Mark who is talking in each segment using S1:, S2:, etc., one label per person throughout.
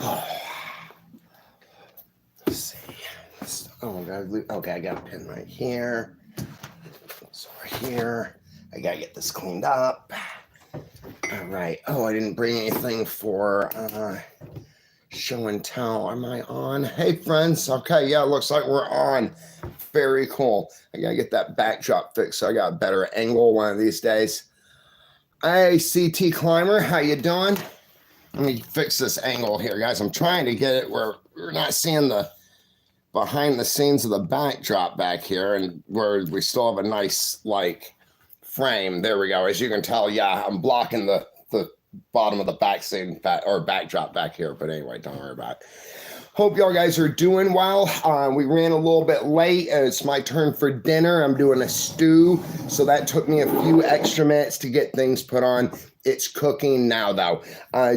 S1: Oh, let's see. Oh, okay, I got a pen right here. It's over here. I gotta get this cleaned up. All right. Oh, I didn't bring anything for show and tell. Am I on? Hey, friends. Okay, yeah, looks like we're on. Very cool. I gotta get that backdrop fixed so I got a better angle one of these days. Hey, CT Climber, how you doing? Let me fix this angle here, guys. I'm trying to get it where we're not seeing the behind the scenes of the backdrop back here, and where we still have a nice like frame. There we go. As you can tell, yeah, I'm blocking the bottom of the back scene or backdrop back here. But anyway, don't worry about it. Hope y'all guys are doing well. We ran a little bit late. It's my turn for dinner. I'm doing a stew, so that took me a few extra minutes to get things put on. It's cooking now, though.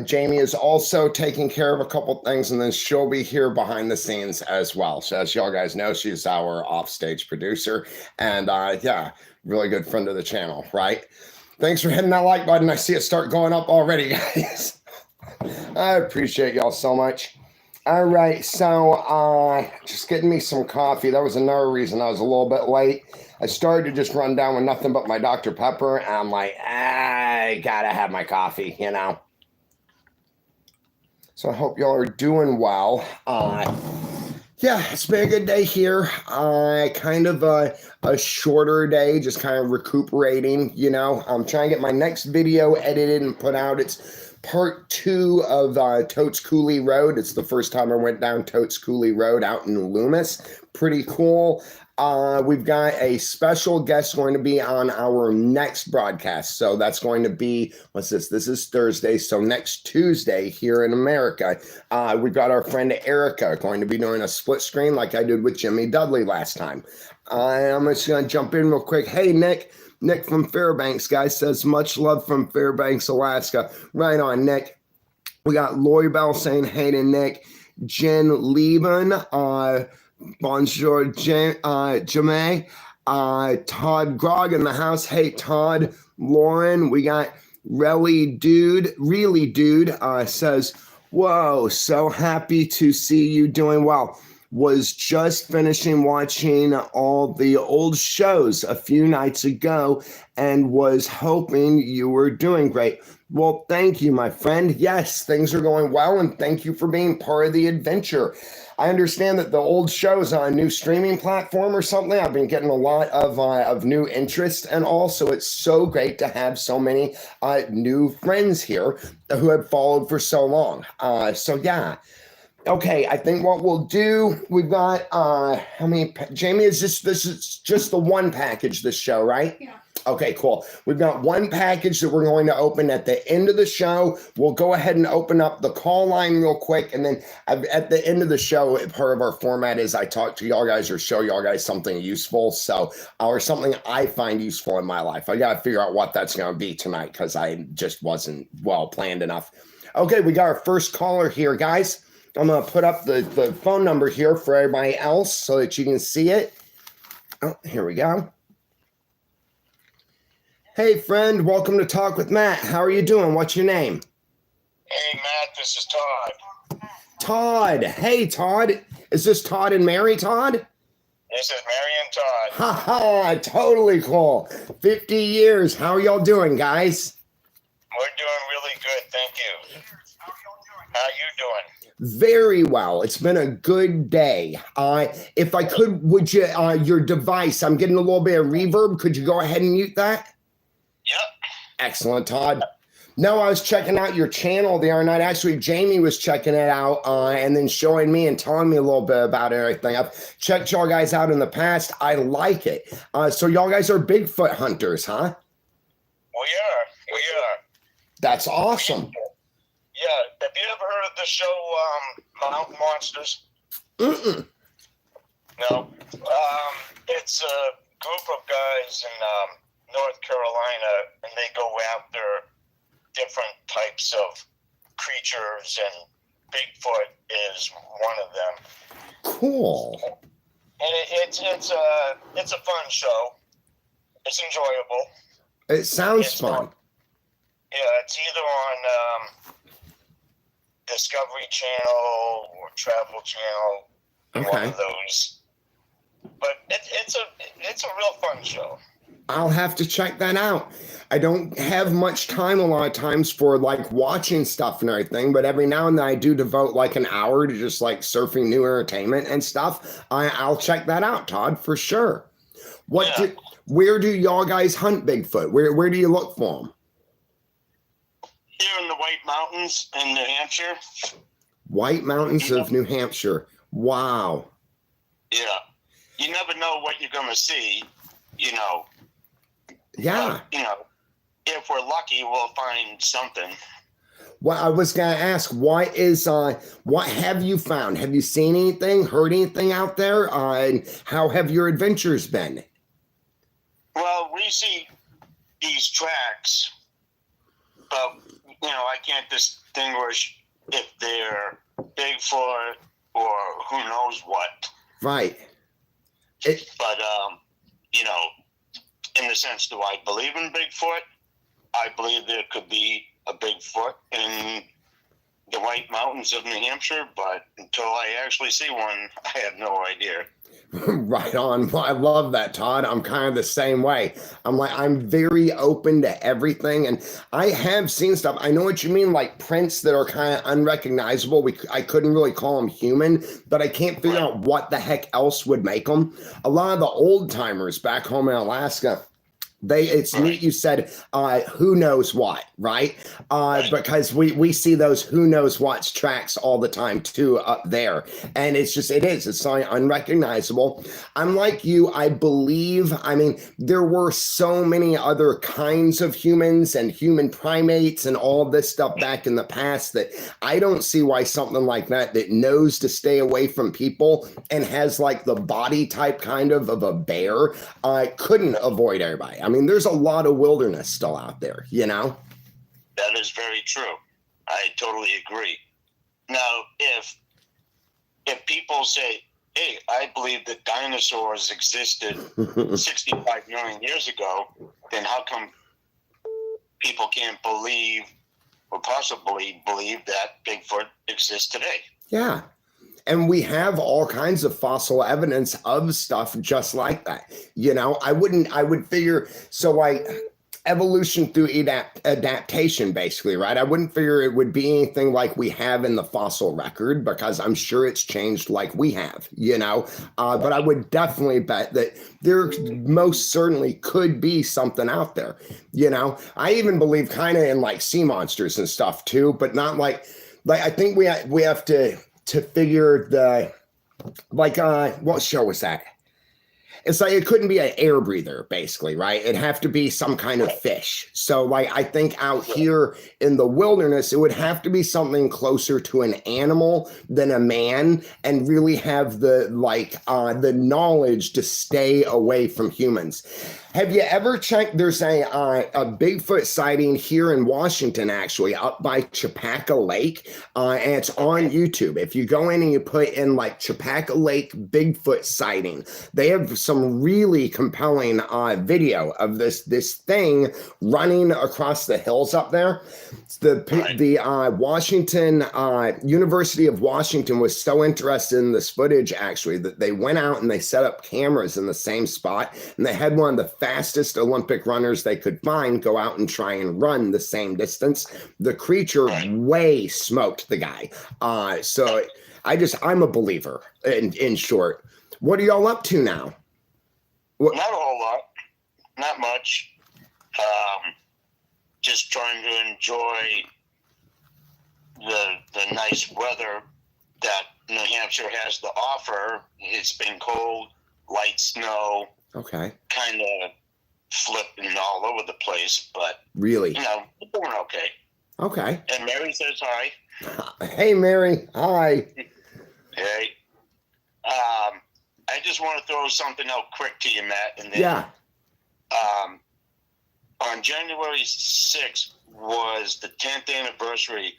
S1: Jamie is also taking care of a couple things, and then she'll be here behind the scenes as well. So as y'all guys know, she's our offstage producer, and yeah, really good friend of the channel, right? Thanks for hitting that like button. I see it start going up already, guys. I appreciate y'all so much. All right, so just getting me some coffee. That was another reason I was a little bit late. I started to just run down with nothing but my Dr. Pepper, and I'm like, I gotta have my coffee, you know? So I hope y'all are doing well. Yeah, it's been a good day here. Kind of a shorter day, just kind of recuperating, you know? I'm trying to get my next video edited and put out. It's part 2 of Totes Coulee Road. It's the first time I went down Totes Coulee Road out in Loomis. Pretty cool. We've got a special guest going to be on our next broadcast. So that's going to be, what's this? This is Thursday. So next Tuesday here in America, we've got our friend Erica going to be doing a split screen like I did with Jimmy Dudley last time. I'm just going to jump in real quick. Hey, Nick. Nick from Fairbanks, guys, says much love from Fairbanks, Alaska. Right on, Nick. We got Lori Bell saying hey to Nick. Jen Lieben, bonjour, Jamay. Todd Grog in the house. Hey, Todd. Lauren, we got really dude, says, whoa, so happy to see you doing well. Was just finishing watching all the old shows a few nights ago and was hoping you were doing great. Well, thank you, my friend. Yes, things are going well, and thank you for being part of the adventure. I understand that the old show is on a new streaming platform or something. I've been getting a lot of new interest, and also it's so great to have so many new friends here who have followed for so long. So yeah. Okay, I think what we'll do, we've got, how many, Jamie, this is just the one package, this show, right? Yeah. Okay, cool. We've got one package that we're going to open at the end of the show. We'll go ahead and open up the call line real quick, and then at the end of the show, part of our format is I talk to y'all guys or show y'all guys something useful, so, or something I find useful in my life. I got to figure out what that's going to be tonight because I just wasn't well planned enough. Okay, we got our first caller here, guys. I'm going to put up the phone number here for everybody else so that you can see it. Oh, here we go. Hey, friend. Welcome to Talk with Matt. How are you doing? What's your name?
S2: Hey, Matt. This is Todd.
S1: Todd. Hey, Todd. Is this Todd and Mary, Todd?
S2: This is Mary and Todd.
S1: Ha ha. Totally cool. 50 years. How are y'all doing, guys?
S2: We're doing really good. Thank you. How are you doing?
S1: Very well. It's been a good day. If I could, would you, your device, I'm getting a little bit of reverb. Could you go ahead and mute that?
S2: Yep.
S1: Excellent, Todd. No, I was checking out your channel the other night. Actually, Jamie was checking it out and then showing me and telling me a little bit about everything. I've checked y'all guys out in the past. I like it. So y'all guys are Bigfoot hunters, huh?
S2: We are.
S1: That's awesome.
S2: Yeah, have you ever heard of the show Mountain Monsters?
S1: Mm-mm.
S2: No. It's a group of guys in North Carolina, and they go after different types of creatures, and Bigfoot is one of them.
S1: Cool.
S2: And it's a fun show. It's enjoyable.
S1: It sounds fun.
S2: Yeah, it's either on Discovery Channel or Travel Channel, one
S1: Okay.
S2: of those. But it's a real fun show.
S1: I'll have to check that out. I don't have much time a lot of times for like watching stuff and everything, but every now and then I do devote like an hour to just like surfing new entertainment and stuff. I'll check that out, Todd, for sure. Where do y'all guys hunt Bigfoot? Where do you look for them?
S2: Here in the White Mountains in New Hampshire.
S1: White Mountains of New Hampshire. Wow.
S2: Yeah. You never know what you're going to see, you know.
S1: Yeah.
S2: You know, if we're lucky, we'll find something.
S1: Well, I was going to ask, what have you found? Have you seen anything, heard anything out there? And how have your adventures been?
S2: Well, we see these tracks, but, you know, I can't distinguish if they're Bigfoot or who knows what.
S1: Right.
S2: But, you know, in the sense, do I believe in Bigfoot? I believe there could be a Bigfoot in the White Mountains of New Hampshire, but until I actually see one, I have no idea.
S1: Right on. Well, I love that, Todd. I'm kind of the same way. I'm very open to everything, and I have seen stuff. I know what you mean, like prints that are kind of unrecognizable. I couldn't really call them human, but I can't figure out what the heck else would make them. A lot of the old timers back home in Alaska, it's neat you said who knows what, right? Because we see those who knows what's tracks all the time too up there, and it's something unrecognizable. I'm like you. I mean, there were so many other kinds of humans and human primates and all this stuff back in the past that I don't see why something like that knows to stay away from people and has like the body type kind of a bear couldn't avoid everybody. I mean, there's a lot of wilderness still out there, you know?
S2: That is very true. I totally agree. Now, if people say, hey, I believe that dinosaurs existed 65 million years ago, then how come people can't believe or possibly believe that Bigfoot exists today?
S1: Yeah. And we have all kinds of fossil evidence of stuff just like that. You know, I would figure, so like evolution through adaptation, basically, right? I wouldn't figure it would be anything like we have in the fossil record because I'm sure it's changed like we have, you know? But I would definitely bet that there most certainly could be something out there, you know? I even believe kind of in like sea monsters and stuff too, but not like I think we have to figure what show was that? It's like it couldn't be an air breather, basically, right? It'd have to be some kind of fish. So like I think out here in the wilderness, it would have to be something closer to an animal than a man and really have the knowledge to stay away from humans. Have you ever checked? There's a Bigfoot sighting here in Washington, actually, up by Chappaqua Lake, and it's on YouTube. If you go in and you put in like Chappaqua Lake Bigfoot sighting, they have some really compelling video of this thing running across the hills up there. The Washington University of Washington was so interested in this footage, actually, that they went out and they set up cameras in the same spot, and they had one of the fastest Olympic runners they could find go out and try and run the same distance. The creature way smoked the guy. So I'm a believer in short. What are y'all up to now?
S2: Not a whole lot. Not much. Just trying to enjoy the nice weather that New Hampshire has to offer. It's been cold, light snow.
S1: Okay.
S2: Kind of flipping all over the place, but
S1: really,
S2: you know, we're doing okay.
S1: Okay.
S2: And Mary says hi.
S1: Hey, Mary. Hi.
S2: Hey. I just want to throw something out quick to you, Matt. And then,
S1: yeah.
S2: On January 6th was the 10th anniversary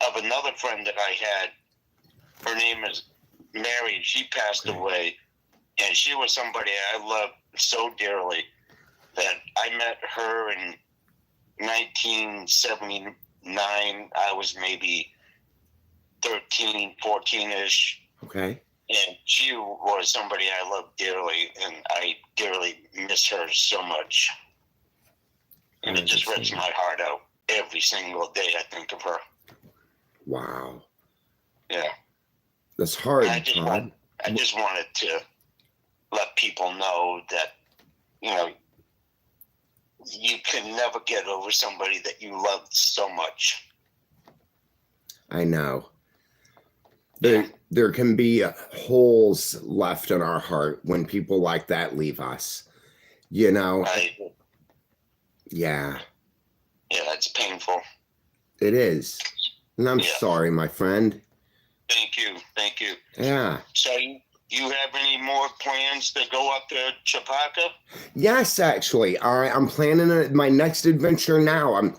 S2: of another friend that I had. Her name is Mary. She passed away. And she was somebody I loved so dearly that I met her in 1979. I was maybe 13, 14-ish.
S1: Okay.
S2: And she was somebody I loved dearly, and I dearly miss her so much. And it just rips my heart out every single day I think of her.
S1: Wow.
S2: Yeah.
S1: That's hard,
S2: I just wanted to let people know that, you know, you can never get over somebody that you loved so much.
S1: I know. There can be holes left in our heart when people like that leave us. You know? Yeah.
S2: Yeah, it's painful.
S1: It is. And I'm sorry, my friend.
S2: Thank you. Thank you.
S1: Yeah.
S2: So you have any more plans to go up to Chapaka?
S1: Yes, actually. I'm planning my next adventure now. I'm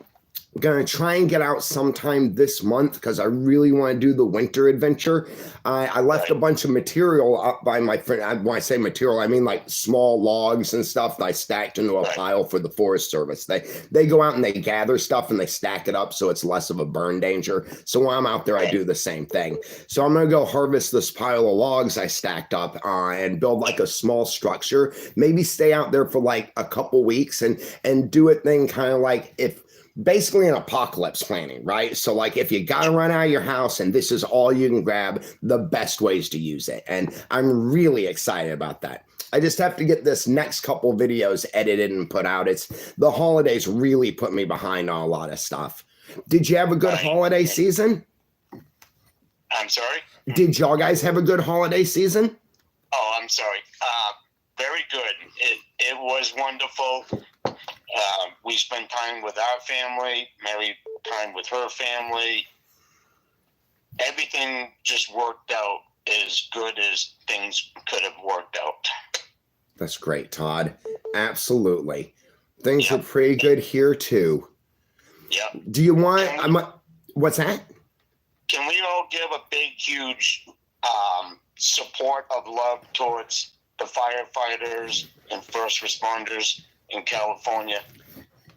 S1: going to try and get out sometime this month because I really want to do the winter adventure. I left a bunch of material up by my friend. When I say material, I mean like small logs and stuff that I stacked into a pile for the Forest Service. They go out and they gather stuff and they stack it up so it's less of a burn danger. So when I'm out there, I do the same thing. So I'm going to go harvest this pile of logs I stacked up and build like a small structure. Maybe stay out there for like a couple weeks and do it then kind of like basically an apocalypse planning, right? So like if you gotta run out of your house and this is all you can grab, the best ways to use it. And I'm really excited about that. I just have to get this next couple videos edited and put out. It's the holidays really put me behind on a lot of stuff. Did you have a good holiday season?
S2: I'm sorry?
S1: Did y'all guys have a good holiday season?
S2: Oh, I'm sorry. Very good. It was wonderful. We spent time with our family, Mary time with her family. Everything just worked out as good as things could have worked out.
S1: That's great, Todd. Absolutely. Things are pretty good here too.
S2: Yep.
S1: Do you want, what's that?
S2: Can we all give a big, huge support of love towards the firefighters and first responders in California?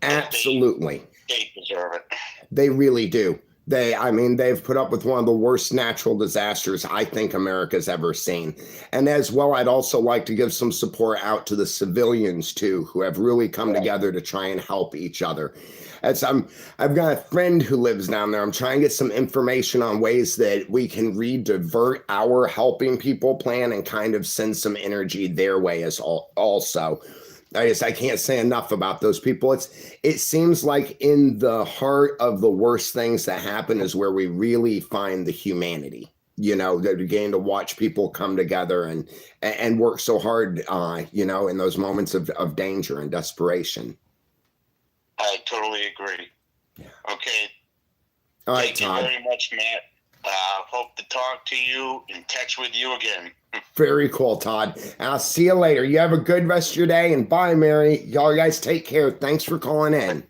S1: Absolutely.
S2: They deserve it.
S1: They really do. They've put up with one of the worst natural disasters I think America's ever seen. And as well, I'd also like to give some support out to the civilians too, who have really come together to try and help each other. I've got a friend who lives down there. I'm trying to get some information on ways that we can redivert our helping people plan and kind of send some energy their way as also. I can't say enough about those people. It seems like in the heart of the worst things that happen is where we really find the humanity, you know, that we're getting to watch people come together and work so hard, you know, in those moments of danger and desperation.
S2: I totally agree. Okay.
S1: All right,
S2: Thank
S1: Todd.
S2: you very much, Matt. Hope to talk to you and text with you again.
S1: Very cool, Todd. I'll see you later. You have a good rest of your day, and bye, Mary. Y'all guys take care. Thanks for calling in.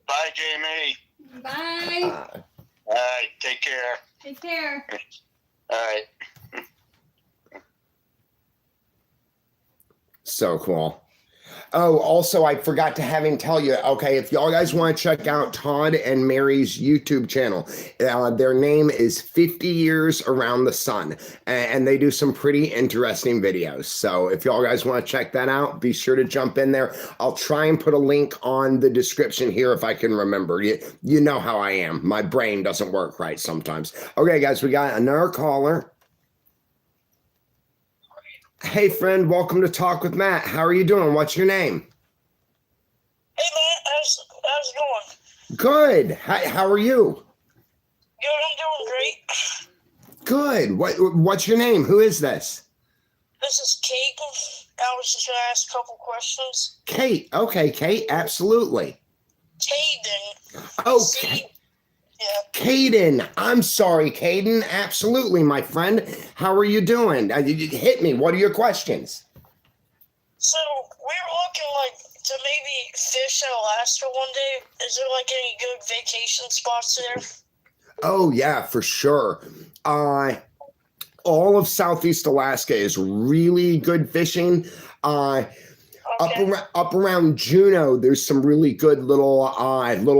S2: Bye, Jamie.
S3: Bye.
S2: All right. Take care.
S3: Take care.
S2: All right.
S1: So cool. Oh, also, I forgot to have him tell you, okay, if y'all guys want to check out Todd and Mary's YouTube channel, their name is 50 Years Around the Sun, and they do some pretty interesting videos. So if y'all guys want to check that out, be sure to jump in there. I'll try and put a link on the description here if I can remember. You know how I am. My brain doesn't work right sometimes. Okay, guys, we got another caller. Hey, friend, welcome to Talk with Matt. How are you doing? What's your name?
S4: Hey, Matt, how's it going?
S1: Good. How are you?
S4: Good, I'm doing great.
S1: Good. What's your name? Who is this?
S4: This is Kate. I was just going to ask a couple questions.
S1: Kate. Okay, Kate. Absolutely.
S4: Caden.
S1: Okay.
S4: Yeah.
S1: Caden. I'm sorry, Caden. Absolutely, my friend. How are you doing? Hit me. What are your questions?
S4: So, we're looking to maybe fish in Alaska one day. Is there any good vacation spots there?
S1: Oh, yeah, for sure. All of Southeast Alaska is really good fishing.
S4: Okay.
S1: Up around Juneau, there's some really good little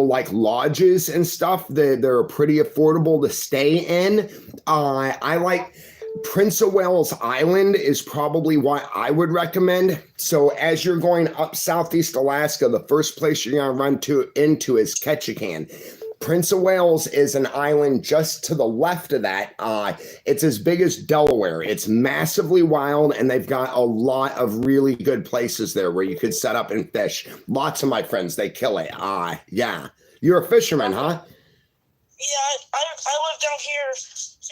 S1: like lodges and stuff. They're pretty affordable to stay in. I like Prince of Wales Island is probably what I would recommend. So as you're going up Southeast Alaska, the first place you're gonna run into is Ketchikan. Prince of Wales is an island just to the left of that. It's as big as Delaware. It's massively wild, and they've got a lot of really good places there where you could set up and fish. Lots of my friends, they kill it. Yeah. You're a fisherman, huh?
S4: Yeah, I live down here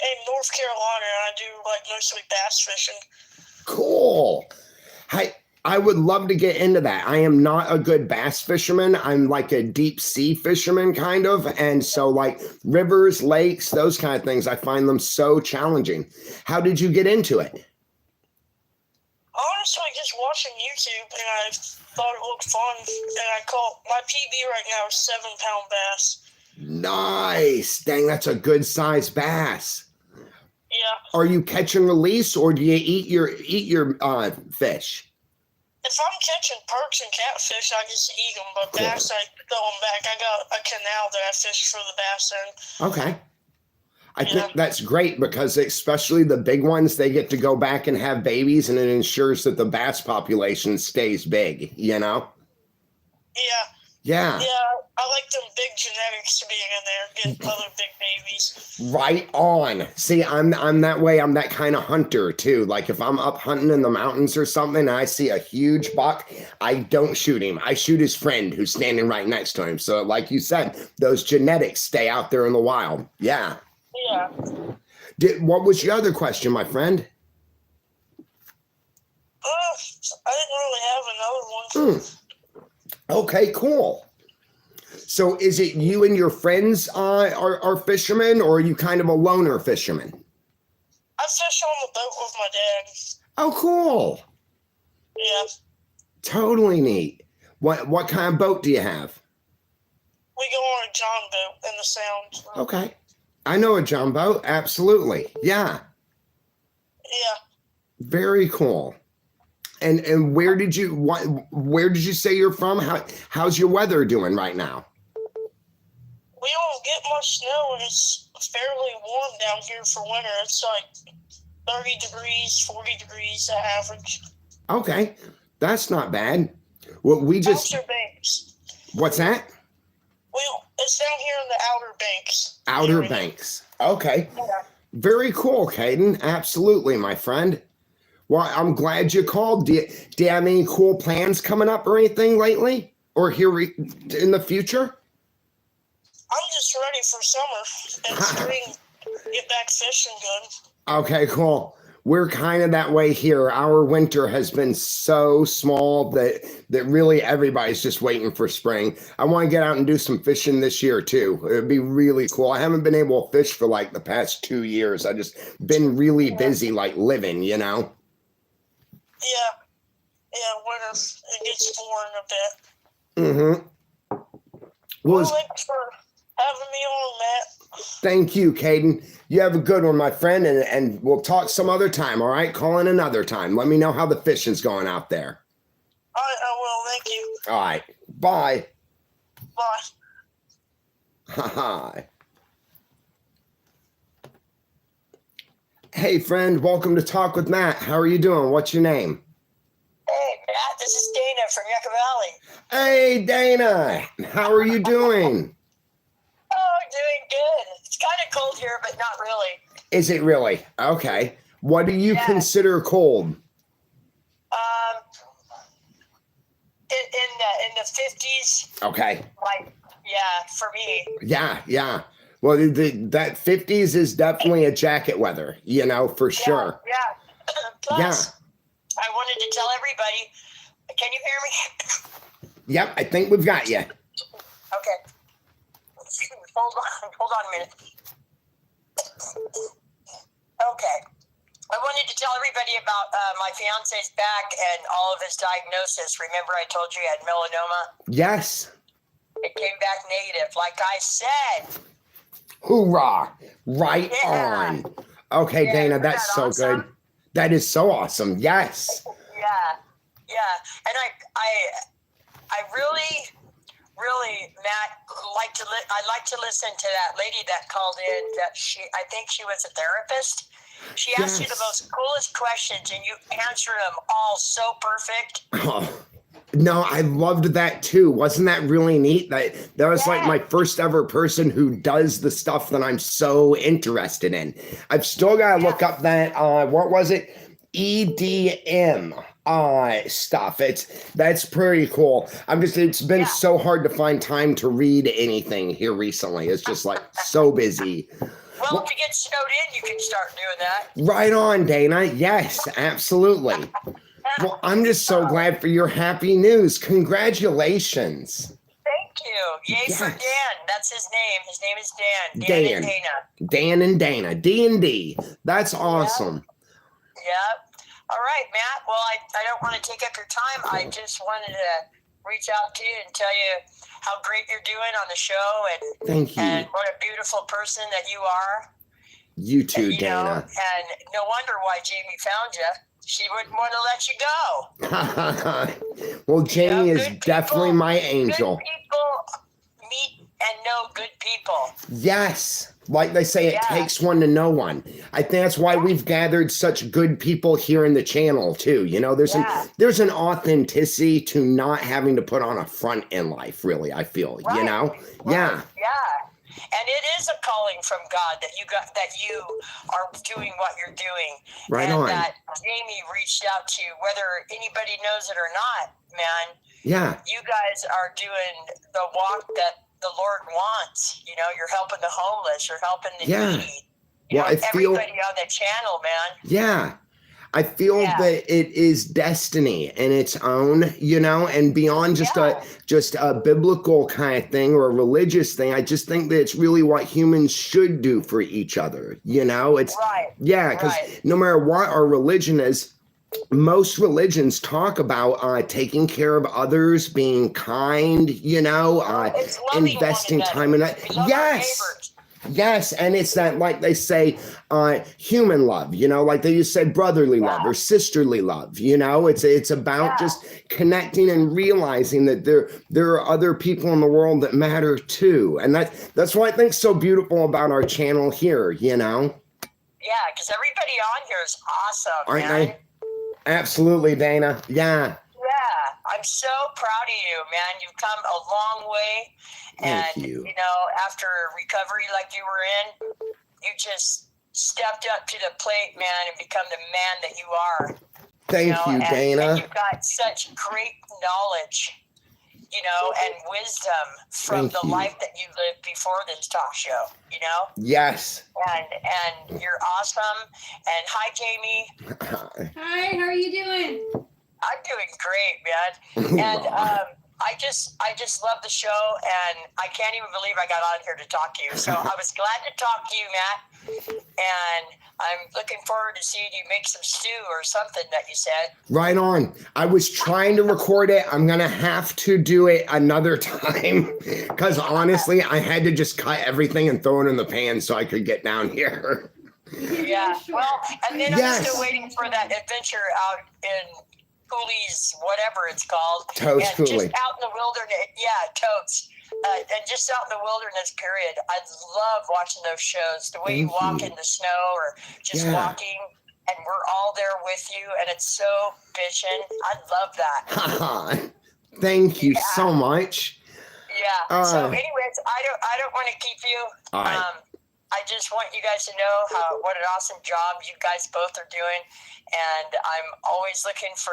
S4: in North Carolina, and I do like mostly bass fishing.
S1: Cool. I would love to get into that. I am not a good bass fisherman. I'm like a deep sea fisherman kind of. And so like rivers, lakes, those kind of things, I find them so challenging. How did you get into it?
S4: Honestly, just watching YouTube, and I thought it looked fun, and I caught, my PB right now is 7-pound bass.
S1: Nice. Dang, that's a good size bass.
S4: Yeah.
S1: Are you catch and release, or do you eat your fish?
S4: If I'm catching perks and catfish, I just eat them, but bass, I throw them back. I got a canal that I fish for the bass in.
S1: Okay. I think that's great because especially the big ones, they get to go back and have babies, and it ensures that the bass population stays big, you know?
S4: Yeah.
S1: Yeah.
S4: Yeah, I like them big genetics being in there, getting other big babies.
S1: Right on. See, I'm that way. I'm that kind of hunter too. Like if I'm up hunting in the mountains or something and I see a huge buck, I don't shoot him. I shoot his friend who's standing right next to him. So like you said, those genetics stay out there in the wild. Yeah.
S4: Yeah.
S1: What was your other question, my friend?
S4: I didn't really have another one.
S1: Okay, cool. So is it you and your friends are fishermen, or are you kind of a loner fisherman?
S4: I fish on the boat with my dad.
S1: Oh, cool.
S4: Yeah.
S1: Totally neat. What kind of boat do you have?
S4: We go on a John boat in the Sound.
S1: Okay. I know a John boat. Absolutely. Yeah.
S4: Yeah.
S1: Very cool. And where did you say you're from? How's your weather doing right now?
S4: We don't get much snow, and it's fairly warm down here for winter. It's like 30 degrees, 40 degrees at average.
S1: Okay. That's not bad. Well, we just
S4: Outer Banks.
S1: What's that?
S4: It's down here in the Outer Banks.
S1: Outer Banks. Okay.
S4: Yeah.
S1: Very cool, Caden. Absolutely, my friend. Well, I'm glad you called. Do you have any cool plans coming up or anything lately? Or here in the future?
S4: I'm just ready for summer and spring. Get back fishing good.
S1: Okay, cool. We're kind of that way here. Our winter has been so small that really everybody's just waiting for spring. I want to get out and do some fishing this year too. It'd be really cool. I haven't been able to fish for like the past 2 years. I just been really busy like living, you know?
S4: Yeah, winter, it gets boring a bit.
S1: Well,
S4: Thanks for having me on, Matt.
S1: thank you, Caden. You have a good one, my friend, and we'll talk some other time, all right? Call in another time. Let me know how the fishing's going out there.
S4: All right, I will. Thank you.
S1: All right. Bye.
S4: Bye.
S1: Hi. Hey, friend. Welcome to Talk with Matt. How are you doing? What's your name?
S4: Hey, Matt, this is Dana from Yucca Valley.
S1: Hey, Dana. How are you doing?
S4: Oh, doing good. It's kind of cold here, but not really.
S1: Is it really? Okay. What do you consider cold?
S4: In the 50s.
S1: Okay.
S4: Like, yeah, for me.
S1: Yeah. Well, that 50s is definitely a jacket weather, you know, for sure.
S4: Yeah. Plus, I wanted to tell everybody. Can you hear me?
S1: Yep, I think we've got you.
S4: Okay. Hold on a minute. Okay. I wanted to tell everybody about my fiance's back and all of his diagnosis. Remember I told you he had melanoma?
S1: Yes.
S4: It came back negative, like I said.
S1: Hoorah. Right on. Okay, Dana, that's so
S4: awesome?
S1: good. That is so awesome. Yes.
S5: Yeah, and I really, Matt, I like to listen to that lady that called in. That I think she was a therapist. She asked you the most coolest questions, and you answered them all so perfect.
S1: Oh, no, I loved that too. Wasn't that really neat? That was like my first ever person who does the stuff that I'm so interested in. I've still got to look up that, what was it? EDM stuff. That's pretty cool. It's been so hard to find time to read anything here recently. It's just like so busy.
S5: Well, if you get snowed in, you can start doing that.
S1: Right on, Dana. Yes, absolutely. Well, I'm just so glad for your happy news. Congratulations.
S5: Thank you. Yay for Dan. That's his name. His name is Dan. Dan and Dana.
S1: Dan and Dana. D&D. That's awesome.
S5: Yep. All right, Matt. Well, I don't want to take up your time. I just wanted to reach out to you and tell you how great you're doing on the show. And
S1: thank you.
S5: And what a beautiful person that you are.
S1: You too, Dana.
S5: Know, and no wonder why Jamie found you. She wouldn't want to let you go.
S1: Well, Jamie is definitely my angel.
S5: Good people meet and know good people.
S1: Yes. Like they say, it takes one to know one. I think that's why we've gathered such good people here in the channel, too. You know, there's an authenticity to not having to put on a front in life, really, I feel, you know?
S5: Right. Yeah. And it is a calling from God that you are doing what you're doing.
S1: Right
S5: and
S1: on.
S5: That Jamie reached out to you, whether anybody knows it or not, man.
S1: Yeah.
S5: You guys are doing the walk that the Lord wants. You know, you're helping the homeless, you're helping the needy.
S1: Well, I feel
S5: everybody on the channel, man.
S1: Yeah. I feel that it is destiny in its own, you know, and beyond just a biblical kind of thing or a religious thing. I just think that it's really what humans should do for each other. You know, it's because no matter what our religion is, most religions talk about taking care of others, being kind, you know, investing time in that. Yes, and it's that, like they say, human love, you know, like they just said brotherly love or sisterly love, you know, it's about just connecting and realizing that there are other people in the world that matter too. And that's what I think so beautiful about our channel here, you know?
S5: Yeah, because everybody on here is awesome,
S1: Aren't
S5: man.
S1: they? Absolutely, Dana. Yeah.
S5: Yeah, I'm so proud of you, man. You've come a long way.
S1: Thank
S5: and,
S1: you.
S5: You know, after recovery like you were in, you just stepped up to the plate, man, and become the man that you are.
S1: Thank you, Dana.
S5: And you've got such great knowledge, you know, and wisdom from the life that you lived before this talk show, you know?
S1: Yes.
S5: And you're awesome. And hi, Jamie.
S3: Hi, how are you doing?
S5: I'm doing great, man. And I just love the show, and I can't even believe I got on here to talk to you. So I was glad to talk to you, Matt. And I'm looking forward to seeing you make some stew or something that you said.
S1: Right on. I was trying to record it. I'm going to have to do it another time because honestly, I had to just cut everything and throw it in the pan so I could get down here.
S5: Yeah. Well, and then I'm still waiting for that adventure out in Cooley's, whatever it's called.
S1: Totes
S5: and
S1: Cooley.
S5: Just out in the wilderness. Yeah, Totes. And just out in the wilderness, period. I love watching those shows. The way you walk in the snow or just walking, and we're all there with you, and it's so bitchin'. I love that.
S1: Thank you so much.
S5: Yeah. So anyways, I don't want to keep you. I just want you guys to know what an awesome job you guys both are doing. And I'm always looking for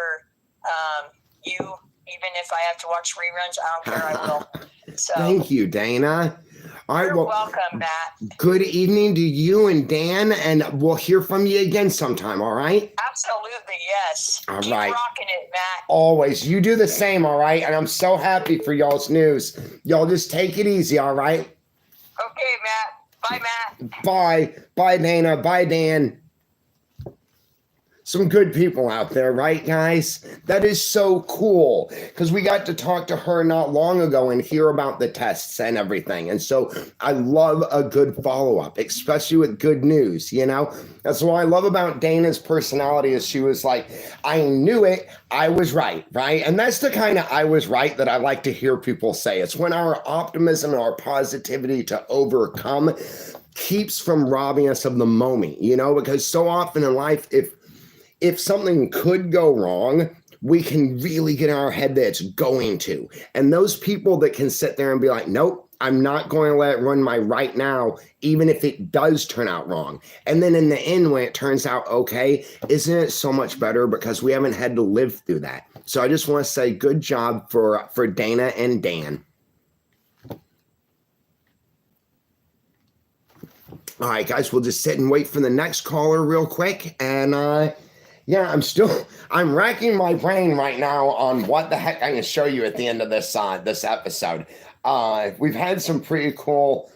S5: you, even if I have to watch reruns. I don't care, I will. So,
S1: thank you, Dana. All right,
S5: you're welcome, Matt.
S1: Good evening to you and Dan, and we'll hear from you again sometime, all right?
S5: Absolutely, yes.
S1: All
S5: Keep
S1: right.
S5: rocking it, Matt.
S1: Always. You do the same, all right? And I'm so happy for y'all's news. Y'all just take it easy, all right?
S5: Okay, Matt. Bye, Matt.
S1: Bye. Bye, Dana. Bye, Dan. some good people out there, right, guys? That is so cool because we got to talk to her not long ago and hear about the tests and everything. And so I love a good follow-up, especially with good news, you know? That's what I love about Dana's personality is she was like, I knew it, I was right? And that's the kind of I was right that I like to hear people say. It's when our optimism and our positivity to overcome keeps from robbing us of the moment, you know? Because so often in life, if something could go wrong, we can really get in our head that it's going to. And those people that can sit there and be like, nope, I'm not going to let it run my right now, even if it does turn out wrong. And then in the end, when it turns out okay, isn't it so much better because we haven't had to live through that? So I just want to say good job for Dana and Dan. All right, guys, we'll just sit and wait for the next caller real quick. And yeah, I'm racking my brain right now on what the heck I can show you at the end of this episode. We've had some pretty cool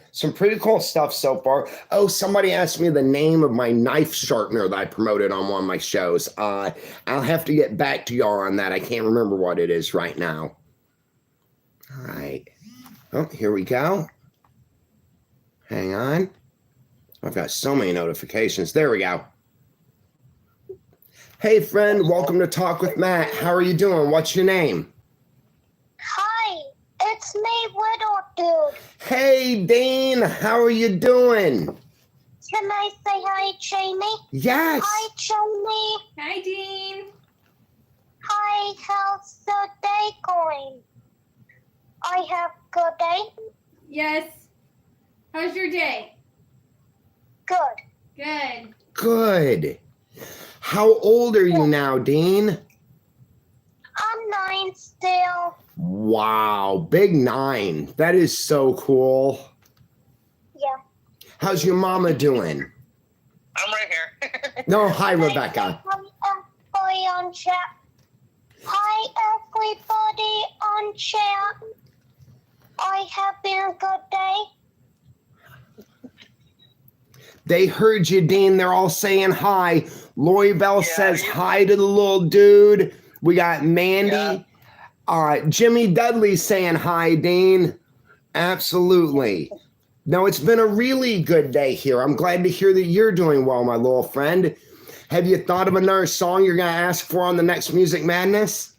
S1: stuff so far. Oh, somebody asked me the name of my knife sharpener that I promoted on one of my shows. I'll have to get back to y'all on that. I can't remember what it is right now. All right. Oh, here we go. Hang on. I've got so many notifications. There we go. Hey, friend, welcome to Talk with Matt. How are you doing? What's your name?
S6: Hi, it's me, Little Dude.
S1: Hey, Dean, how are you doing?
S6: Can I say hi, Jamie?
S1: Yes.
S6: Hi, Jamie.
S3: Hi, Dean.
S6: Hi, how's the day going? I have good day.
S3: Yes. How's your day?
S6: Good.
S3: Good.
S1: Good. How old are you now, Dean?
S6: I'm 9 still.
S1: Wow, big 9. That is so cool.
S6: Yeah.
S1: How's your mama doing?
S4: I'm right here.
S1: No, hi, Rebecca.
S6: Everybody on chat. Hi, everybody on chat. I have been a good day.
S1: They heard you, Dean. They're all saying hi. Lori Bell says hi to the little dude. We got Mandy. Jimmy Dudley saying hi, Dean. Absolutely. No, it's been a really good day here. I'm glad to hear that you're doing well, my little friend. Have you thought of another song you're going to ask for on the next Music Madness?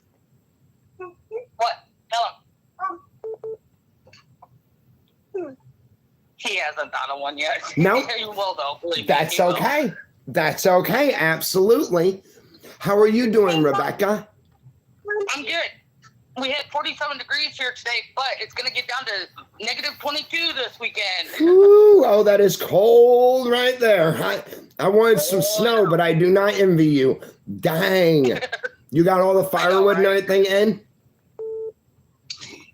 S4: What? Tell him. He hasn't thought of one yet.
S1: No?
S4: He will, though. Believe me,
S1: That's
S4: he will.
S1: okay. That's okay. Absolutely. How are you doing, Rebecca?
S4: I'm good. We had 47 degrees here today, but it's going to get down to negative 22 this weekend.
S1: Ooh, oh, that is cold right there. I wanted some snow, but I do not envy you. Dang. You got all the firewood and everything in?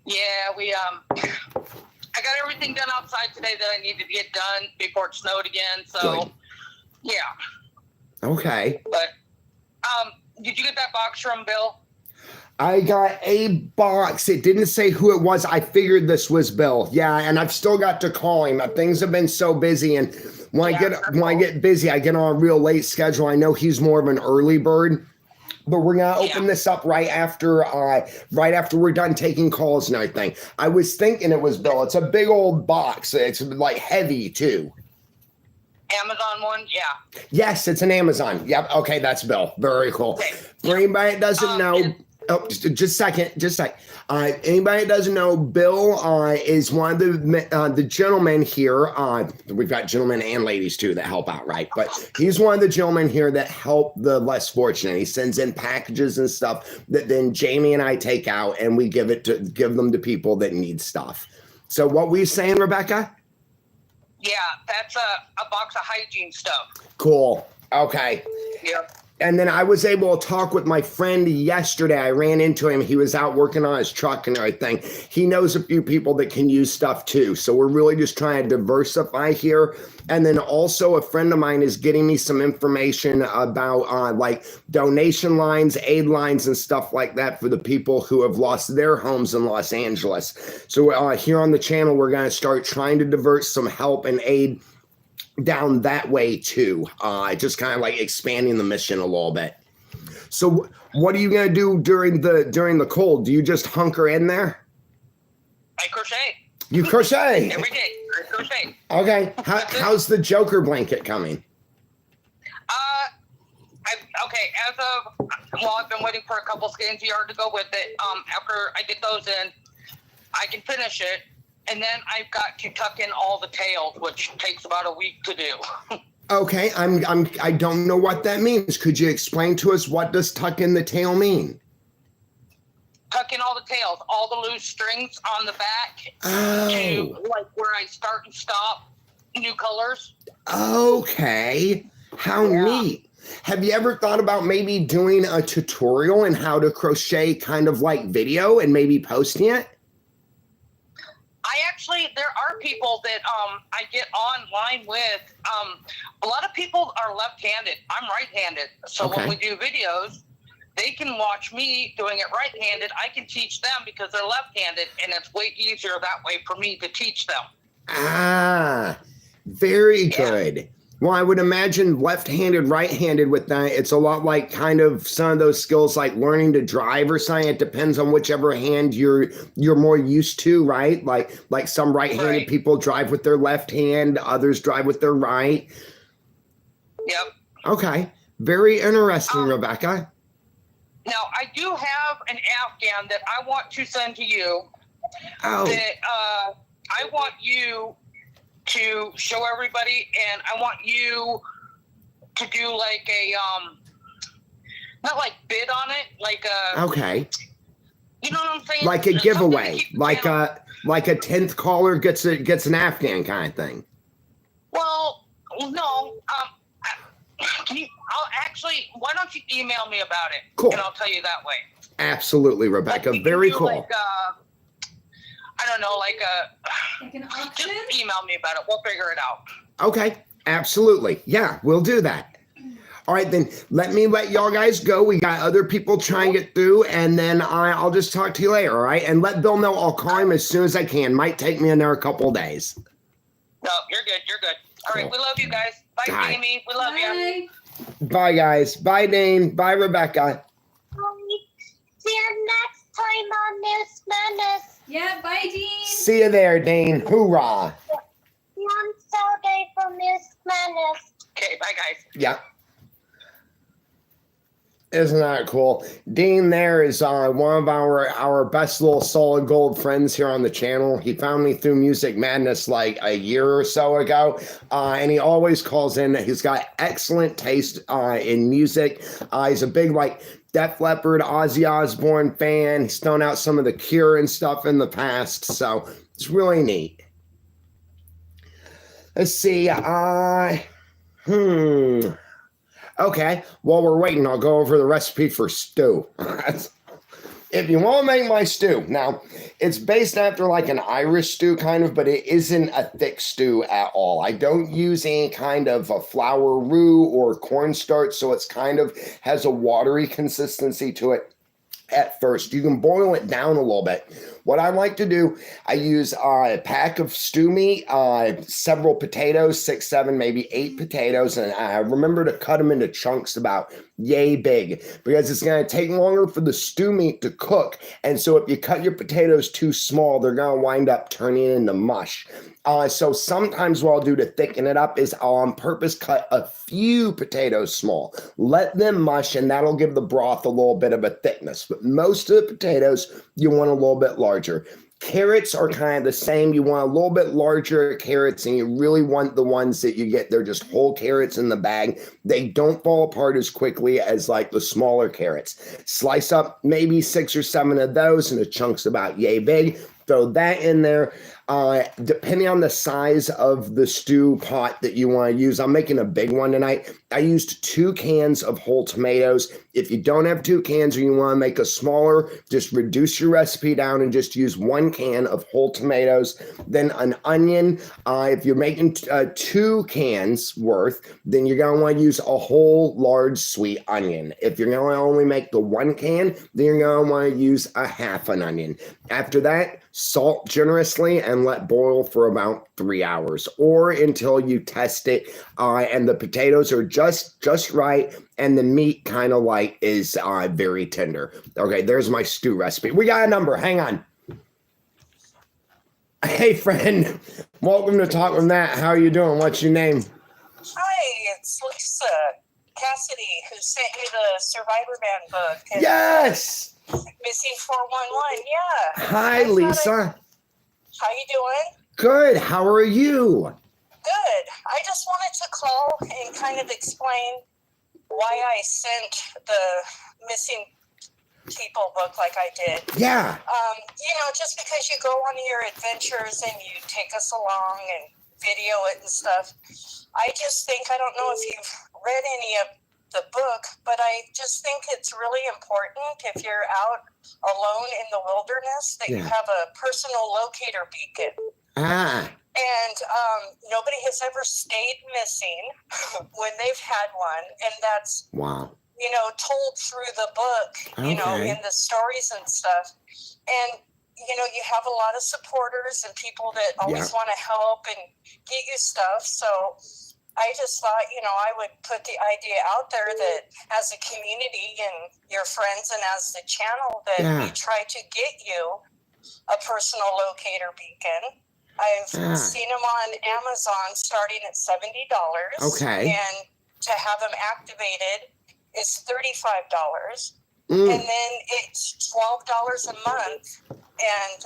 S4: Yeah, I got everything done outside today that I needed to get done before it snowed again. So,
S1: Good.
S4: Yeah.
S1: Okay.
S4: But, did you get that box from Bill?
S1: I got a box. It didn't say who it was. I figured this was Bill. Yeah, and I've still got to call him. Things have been so busy, and when I get busy, I get on a real late schedule. I know he's more of an early bird, but we're gonna open this up right after we're done taking calls and everything. I was thinking it was Bill. It's a big old box. It's like heavy too.
S4: Amazon one? Yeah.
S1: Yes, it's an Amazon. Yep. Okay, that's Bill. Very cool.
S4: Okay.
S1: For anybody that doesn't know. Oh, just a second. Anybody that doesn't know, Bill is one of the gentlemen here. We've got gentlemen and ladies too that help out, right? But he's one of the gentlemen here that help the less fortunate. He sends in packages and stuff that then Jamie and I take out and we give them to people that need stuff. So what were you saying, Rebecca?
S4: Yeah, that's a box of hygiene stuff.
S1: Cool. Okay.
S4: Yep.
S1: And then I was able to talk with my friend yesterday. I ran into him. He was out working on his truck and everything. He knows a few people that can use stuff too. So we're really just trying to diversify here. And then also a friend of mine is getting me some information about like donation lines, aid lines, and stuff like that for the people who have lost their homes in Los Angeles. So here on the channel, we're going to start trying to divert some help and aid down that way too. Just kind of like expanding the mission a little bit. So what are you gonna do during the cold? Do you just hunker in there?
S7: I crochet.
S1: You crochet
S7: Every day. I crochet.
S1: Okay. How's the Joker blanket coming?
S7: I've been waiting for a couple skeins of yarn to go with it. After I get those in, I can finish it, and then I've got to tuck in all the tails, which takes about a week to do.
S1: Okay, I don't know what that means. Could you explain to us what does tuck in the tail mean?
S7: Tuck in all the tails, all the loose strings on the back to like where I start and stop new colors.
S1: Okay, how neat. Have you ever thought about maybe doing a tutorial in how to crochet kind of like video and maybe posting it?
S7: There are people that I get online with. A lot of people are left-handed. I'm right-handed. So when we do videos, they can watch me doing it right-handed. I can teach them because they're left-handed, and it's way easier that way for me to teach them.
S1: Very good. Well, I would imagine left-handed, right-handed with that. It's a lot like kind of some of those skills like learning to drive or something. It depends on whichever hand you're more used to, right? Like some right-handed people drive with their left hand, others drive with their right.
S7: Yep.
S1: Okay. Very interesting, Rebecca.
S7: Now, I do have an Afghan that I want to send to you. That I want you to show everybody, and I want you to do like a not like bid on it, like a you know what I'm saying?
S1: Like a giveaway, like a 10th caller gets an Afghan kind of thing.
S7: Well, no. Why don't you email me about it?
S1: Cool.
S7: And I'll tell you that way.
S1: Absolutely, Rebecca. Very cool.
S7: Like, I don't know, like
S3: an auction?
S7: Just email me about it. We'll figure it out.
S1: Okay, absolutely. Yeah, we'll do that. All right, then let y'all guys go. We got other people trying to get through, and then I'll just talk to you later, all right? And let Bill know I'll call him as soon as I can. Might take me another couple of days.
S7: No, you're good. You're good. All right, we love you guys. Bye, Jamie. We love you.
S1: Bye, guys. Bye, Dane. Bye, Rebecca.
S6: See you next time on News Menace.
S3: Yeah, bye, Dean.
S1: See you there, Dane. Hoorah.
S6: One Saturday for News Menace.
S7: Okay, bye, guys.
S1: Yeah. Isn't that cool? Dean there is one of our best little solid gold friends here on the channel. He found me through Music Madness like a year or so ago, and he always calls in. He's got excellent taste in music. He's a big like Def Leppard, Ozzy Osbourne fan. He's thrown out some of the Cure and stuff in the past, so it's really neat. Let's see. Okay, while we're waiting, I'll go over the recipe for stew. If you want to make my stew, now, it's based after like an Irish stew kind of, but it isn't a thick stew at all. I don't use any kind of a flour roux or cornstarch, so it's kind of has a watery consistency to it at first. You can boil it down a little bit. What I like to do, I use a pack of stew meat, several potatoes, 6, 7, maybe 8 potatoes, and I remember to cut them into chunks about yay big because it's going to take longer for the stew meat to cook. And so if you cut your potatoes too small, they're going to wind up turning into mush. So sometimes what I'll do to thicken it up is I'll on purpose cut a few potatoes small, let them mush, and that'll give the broth a little bit of a thickness. But most of the potatoes, you want a little bit larger. Carrots are kind of the same. You want a little bit larger carrots, and you really want the ones that you get. They're just whole carrots in the bag. They don't fall apart as quickly as like the smaller carrots. Slice up maybe 6 or 7 of those into chunks about yay big. Throw that in there. Depending on the size of the stew pot that you want to use, I'm making a big one tonight. I used 2 cans of whole tomatoes. If you don't have 2 cans or you want to make a smaller, just reduce your recipe down and just use 1 can of whole tomatoes. Then an onion. If you're making 2 cans worth, then you're going to want to use a whole large sweet onion. If you're going to only make the 1 can, then you're going to want to use a half an onion. After that, salt generously and and let boil for about 3 hours, or until you test it and the potatoes are just right and the meat kind of like is very tender. Okay, there's my stew recipe. We got a number. Hang on. Hey, friend. Welcome to Talk with Matt. How are you doing? What's your name?
S4: Hi, it's Lisa Cassidy who sent you the Survivor Man book. And
S1: Yes.
S4: Missing 411. Yeah.
S1: Hi, Lisa.
S4: How you doing?
S1: Good. How are you?
S4: Good. I just wanted to call and kind of explain why I sent the Missing People book like I did.
S1: Yeah.
S4: Just because you go on your adventures and you take us along and video it and stuff. I just think, I don't know if you've read any of the book, but I just think it's really important if you're out alone in the wilderness that you have a personal locator beacon. And nobody has ever stayed missing when they've had one, and that's told through the book, in the stories and stuff. And you have a lot of supporters and people that always want to help and get you stuff. So I just thought, I would put the idea out there that as a community and your friends and as the channel that we try to get you a personal locator beacon. I've seen them on Amazon starting at $70.
S1: Okay.
S4: And to have them activated is $35. And then it's $12 a month. And,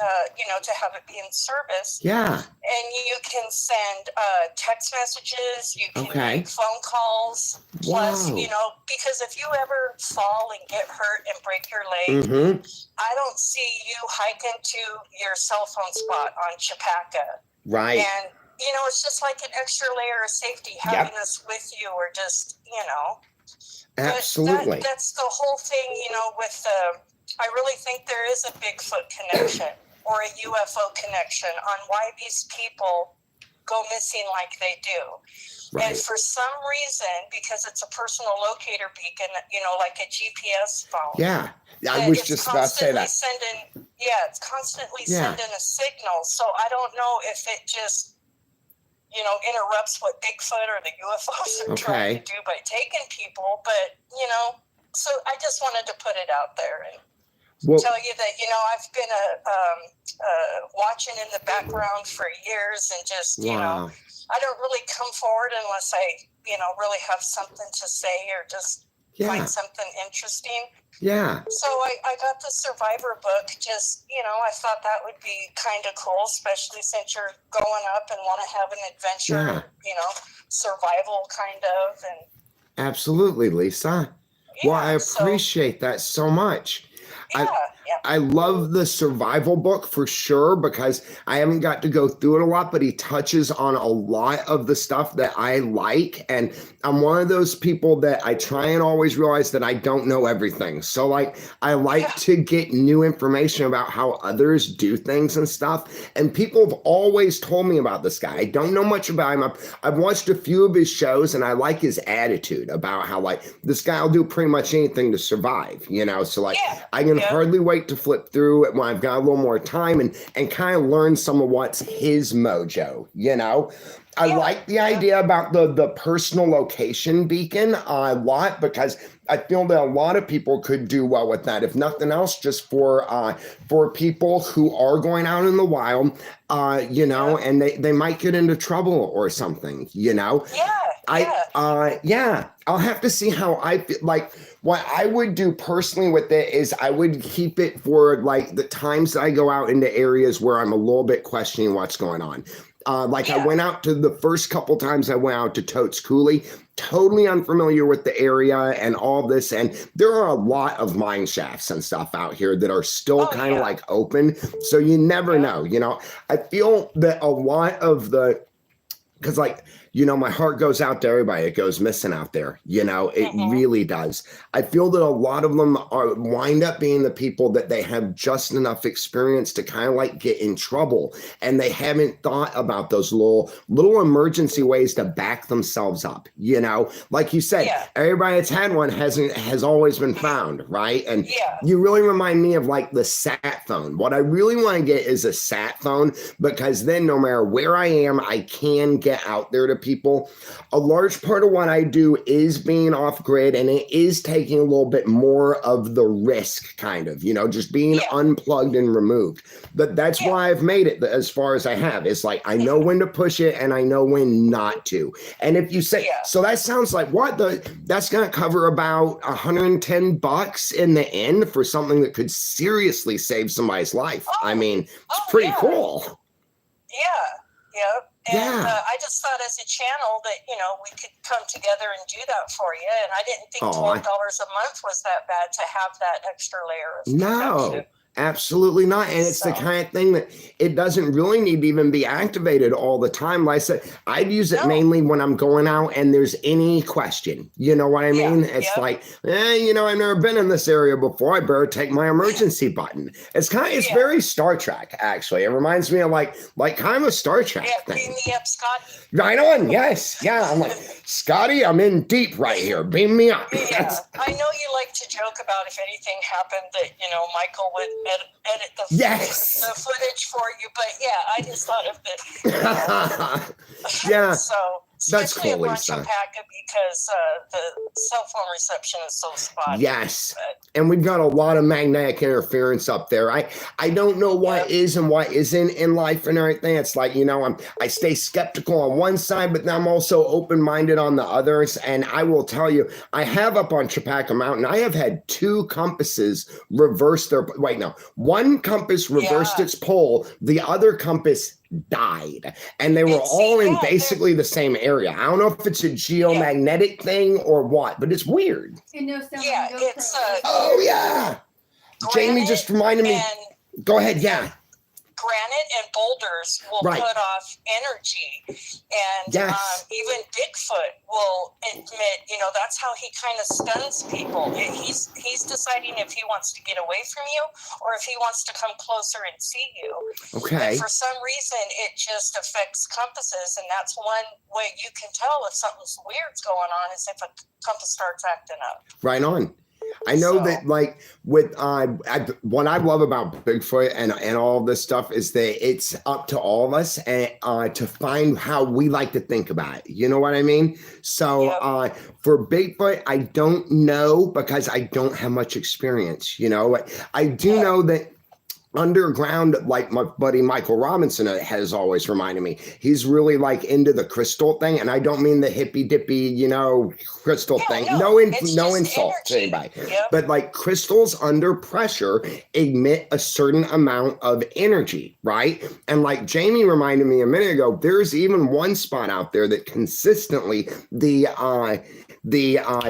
S4: to have it be in service.
S1: Yeah.
S4: And you can send text messages, you can make phone calls. Plus, because if you ever fall and get hurt and break your leg, I don't see you hiking to your cell phone spot on Chipaka.
S1: Right.
S4: And, it's just like an extra layer of safety having us with you, or just,
S1: Absolutely.
S4: That's the whole thing, with I really think there is a Bigfoot connection or a UFO connection on why these people go missing like they do. Right. And for some reason, because it's a personal locator beacon, like a GPS phone.
S1: Yeah. I was just about to say that.
S4: It's constantly sending a signal. So I don't know if it just, interrupts what Bigfoot or the UFOs are trying to do by taking people. But, so I just wanted to put it out there and tell you that, I've been watching in the background for years, and just, I don't really come forward unless I, really have something to say or just find something interesting.
S1: Yeah.
S4: So I got the Survivor book. Just, I thought that would be kind of cool, especially since you're going up and want to have an adventure, survival kind of. And
S1: absolutely, Lisa. Well, I appreciate that so much. I love the survival book for sure, because I haven't got to go through it a lot, but he touches on a lot of the stuff that I like. And I'm one of those people that I try and always realize that I don't know everything. So I like to get new information about how others do things and stuff. And people have always told me about this guy. I don't know much about him. I've watched a few of his shows, and I like his attitude about how this guy will do pretty much anything to survive, so I can hardly wait to flip through it when I've got a little more time and kind of learn some of what's his mojo, I like the idea about the personal location beacon a lot, because I feel that a lot of people could do well with that. If nothing else, just for people who are going out in the wild, and they might get into trouble or something, I'll have to see how I feel. What I would do personally with it is I would keep it for the times that I go out into areas where I'm a little bit questioning what's going on. I went out to the first couple times I went out to Totes Coulee, totally unfamiliar with the area and all this. And there are a lot of mine shafts and stuff out here that are still kind of open. So you never know, I feel that a lot of the because like, you know, my heart goes out to everybody that goes missing out there. You know, it really does. I feel that a lot of them wind up being the people that they have just enough experience to kind of like get in trouble, and they haven't thought about those little emergency ways to back themselves up. You know, like you said, everybody that's had one has always been found, right? And you really remind me of like the sat phone. What I really want to get is a sat phone, because then no matter where I am, I can get out there to people. A large part of what I do is being off grid, and it is taking a little bit more of the risk, kind of, you know, just being unplugged and removed. But that's why I've made it as far as I have. It's like, I know when to push it and I know when not to. And if you say, so that sounds like that's going to cover about $110 in the end for something that could seriously save somebody's life. I mean, it's pretty cool.
S4: And I just thought as a channel that, you know, we could come together and do that for you. And I didn't think $12 a month was that bad to have that extra layer of protection.
S1: Absolutely not. And it's the kind of thing that it doesn't really need to even be activated all the time. Like I said, I'd use it mainly when I'm going out and there's any question. You know what I mean? It's like, you know, I've never been in this area before. I better take my emergency button. It's it's very Star Trek, actually. It reminds me of like kind of a Star Trek thing.
S4: Beam me up, Scotty.
S1: Right on. Yes. Yeah. I'm like, Scotty, I'm in deep right here. Beam me up.
S4: I know you like to joke about if anything happened that, you know, Michael would edit the footage for you, but I just thought of it. So
S1: that's cool, Lisa.
S4: Because the cell phone reception is so spotty.
S1: Yes, and we've got a lot of magnetic interference up there. I don't know what is and what isn't in life and everything. It's like, you know, I stay skeptical on one side, but then I'm also open-minded on the others. And I will tell you, I have up on Chappaqua Mountain, I have had 2 compasses reverse their, one compass reversed its pole, the other compass died, and they were all in basically the same area. I don't know if it's a geomagnetic thing or what, but it's weird.
S3: And no sound
S4: it's
S1: Jamie just reminded me. Go ahead.
S4: Granite and boulders will put off energy, and even Bigfoot will admit, you know, that's how he kind of stuns people. He's deciding if he wants to get away from you or if he wants to come closer and see you.
S1: Okay.
S4: And for some reason, it just affects compasses, and that's one way you can tell if something's weird's going on is if a compass starts acting up.
S1: Right on. I know that, like, with what I love about Bigfoot and all of this stuff is that it's up to all of us and to find how we like to think about it. You know what I mean? So for Bigfoot, I don't know because I don't have much experience. You know, I do know that underground, like my buddy Michael Robinson has always reminded me, he's really like into the crystal thing, and I don't mean the hippy dippy, you know, crystal thing. No insult to anybody, but like crystals under pressure emit a certain amount of energy, right? And like Jamie reminded me a minute ago, there's even one spot out there that consistently the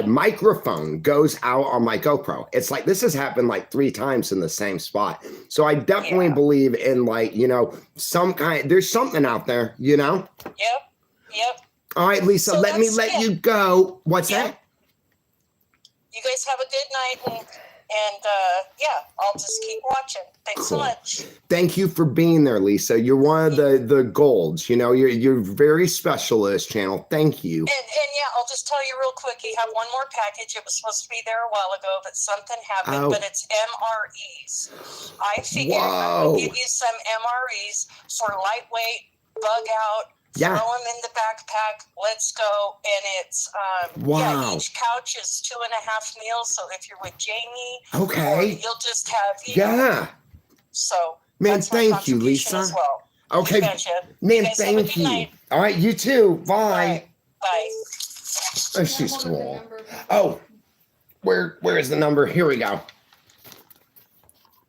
S1: microphone goes out on my GoPro. It's like this has happened like 3 times in the same spot. So I definitely believe in, like, you know, there's something out there, you know?
S4: Yep.
S1: All right, Lisa, so let me let you go. What's that?
S4: You guys have a good night, and I'll just keep watching. Thanks so much.
S1: Thank you for being there, Lisa. You're one of the golds. You know, you're very special to this channel. Thank you.
S4: And I'll just tell you real quick. You have one more package. It was supposed to be there a while ago, but something happened. But it's MREs. I figured I would give you some MREs for lightweight, bug out. Throw them in the backpack. Let's go. And it's each couch is 2.5 meals. So if you're with Jamie, you'll just have So
S1: man, thank you, Lisa.
S4: As well.
S1: Okay, man, thank you. All right, you too. Bye.
S4: Bye.
S1: Oh, she's cool. Oh, where is the number? Here we go.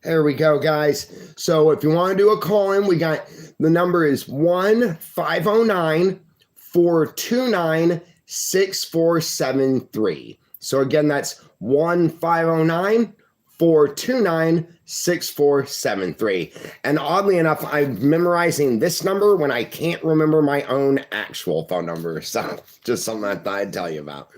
S1: There we go, guys. So if you want to do a call-in, we got the number is 1-509-429-6473. So again, that's 1-509 429-6473. And oddly enough, I'm memorizing this number when I can't remember my own actual phone number. So just something I thought I'd tell you about.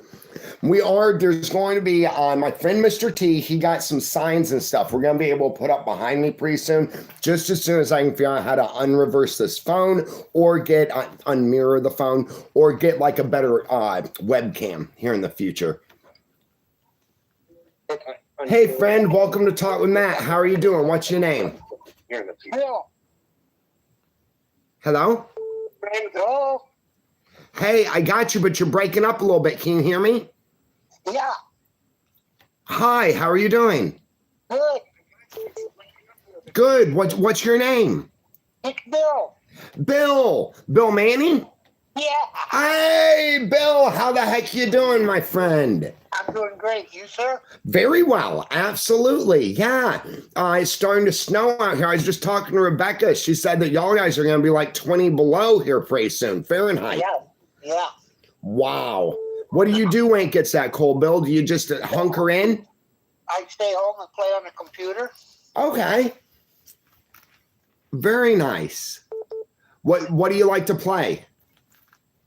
S1: There's going to be, my friend Mr. T, he got some signs and stuff we're going to be able to put up behind me pretty soon, just as soon as I can figure out how to unreverse this phone or get, unmirror the phone or get like a better webcam here in the future. Hey friend, welcome to Talk with Matt. How are you doing? What's your name?
S8: Hello.
S1: Hello?
S8: Hello.
S1: Hey, I got you, but you're breaking up a little bit. Can you hear me?
S8: Yeah.
S1: Hi, how are you doing?
S8: Good.
S1: Good. What's your name?
S8: It's Bill.
S1: Bill Manning?
S8: Yeah.
S1: Hey, Bill, how the heck you doing, my friend?
S8: I'm doing great. You, sir?
S1: Very well. Absolutely. Yeah. It's starting to snow out here. I was just talking to Rebecca. She said that y'all guys are going to be like 20 below here pretty soon. Fahrenheit.
S8: Yeah. Yeah.
S1: Wow. What do you do when it gets that cold, Bill? Do you just hunker in?
S8: I stay home and play on the computer.
S1: Okay. Very nice. What do you like to play?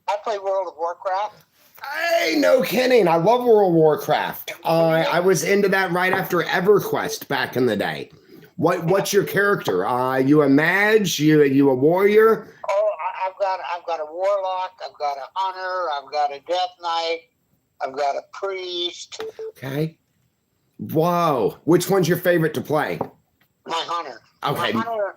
S8: I play World of Warcraft.
S1: Hey, no kidding. I love World of Warcraft. I was into that right after EverQuest back in the day. What's your character? You a mage? You a warrior?
S8: Oh, I've got a warlock. I've got a hunter. I've got a death knight. I've got a priest.
S1: Okay. Whoa. Which one's your favorite to play?
S8: My hunter.
S1: Okay.
S8: My hunter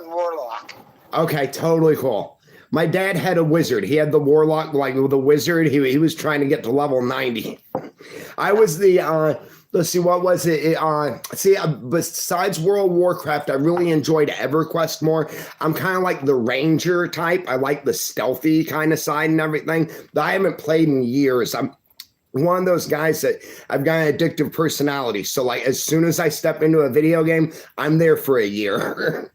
S8: and warlock.
S1: Okay, totally cool. My dad had a wizard. He had the warlock, like the wizard. He was trying to get to level 90. I was the, let's see, what was it? Besides World of Warcraft, I really enjoyed EverQuest more. I'm kind of like the ranger type. I like the stealthy kind of side and everything. I haven't played in years. I'm one of those guys that I've got an addictive personality. So like as soon as I step into a video game, I'm there for a year.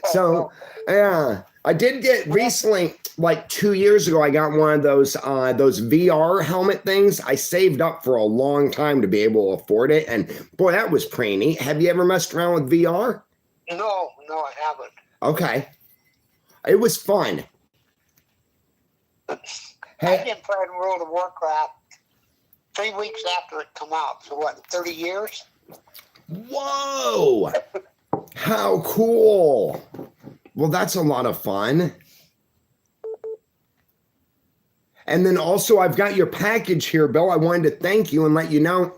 S1: So yeah. I did get recently, like 2 years ago, I got one of those VR helmet things. I saved up for a long time to be able to afford it. And boy, that was pretty neat. Have you ever messed around with VR?
S8: No, I haven't.
S1: Okay. It was fun.
S8: Hey. I've been playing World of Warcraft 3 weeks after it come out. So what, 30 years?
S1: Whoa. How cool. Well, that's a lot of fun. And then also, I've got your package here, Bill. I wanted to thank you and let you know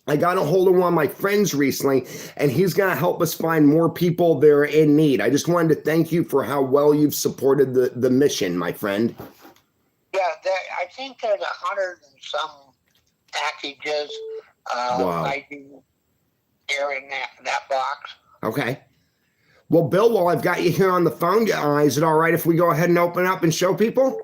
S1: I got a hold of one of my friends recently, and he's going to help us find more people that are in need. I just wanted to thank you for how well you've supported the mission, my friend.
S8: Yeah, I think there's 100 and some packages
S1: Wow.
S8: I do here in that box.
S1: Okay. Well, Bill, while I've got you here on the phone, is it all right if we go ahead and open up and show people?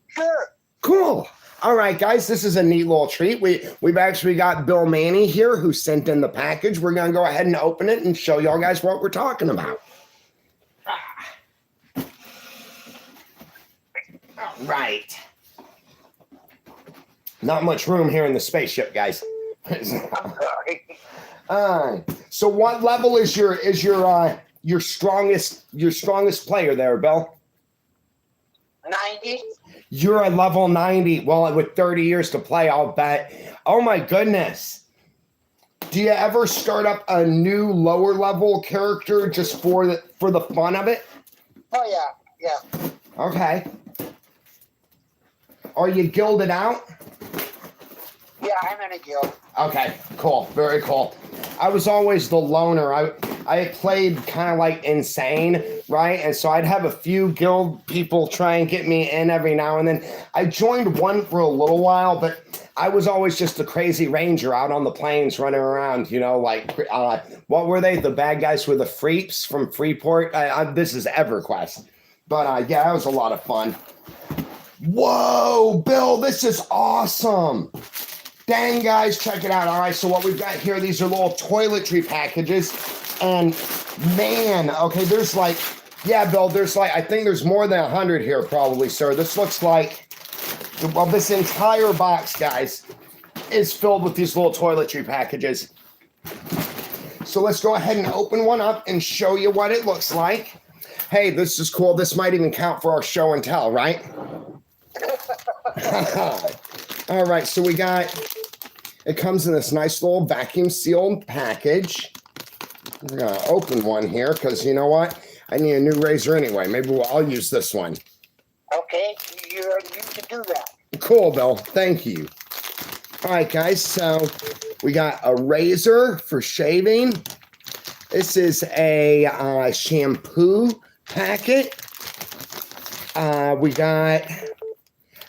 S8: Sure.
S1: Cool. All right, guys, this is a neat little treat. We've actually got Bill Manny here who sent in the package. We're going to go ahead and open it and show y'all guys what we're talking about. All right. Not much room here in the spaceship, guys.
S8: I'm sorry.
S1: So what level is your strongest player there, Bill?
S8: 90.
S1: You're a level 90. Well, with 30 years to play, I'll bet. Oh my goodness. Do you ever start up a new lower level character just for the fun of it?
S8: Oh yeah.
S1: Okay. Are you guilded out?
S8: Yeah, I'm in a guild.
S1: Okay, cool. Very cool. I was always the loner. I played kind of like insane, right? And so I'd have a few guild people try and get me in every now and then. I joined one for a little while, but I was always just a crazy ranger out on the plains running around, like, what were they? The bad guys were the Freeps from Freeport. This is EverQuest. But yeah, that was a lot of fun. Whoa, Bill, this is awesome. Dang, guys, check it out. All right, so what we've got here, these are little toiletry packages. And man, okay, there's like, yeah, Bill, there's like, I think there's more than 100 here probably, sir. This looks like, well, this entire box, guys, is filled with these little toiletry packages. So let's go ahead and open one up and show you what it looks like. Hey, this is cool. This might even count for our show and tell, right? All right, so it comes in this nice little vacuum sealed package. We're gonna open one here because you know what? I need a new razor anyway. Maybe I'll use this one.
S8: Okay, you can do that.
S1: Cool, Bill. Thank you. All right, guys. So we got a razor for shaving. This is a shampoo packet. We got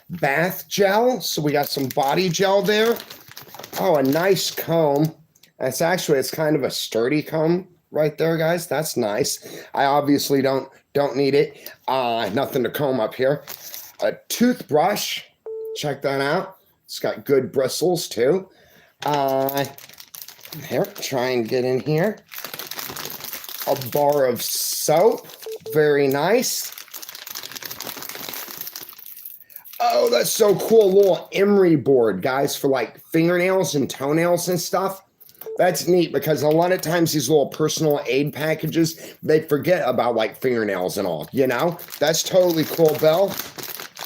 S1: bath gel. So we got some body gel there. Oh, a nice comb. It's kind of a sturdy comb right there, guys. That's nice. I obviously don't need it. Nothing to comb up here. A toothbrush. Check that out. It's got good bristles too. Here, try and get in here. A bar of soap. Very nice. Oh, that's so cool. A little emery board, guys, for like fingernails and toenails and stuff. That's neat because a lot of times these little personal aid packages, they forget about like fingernails and all, you know? That's totally cool, Bill.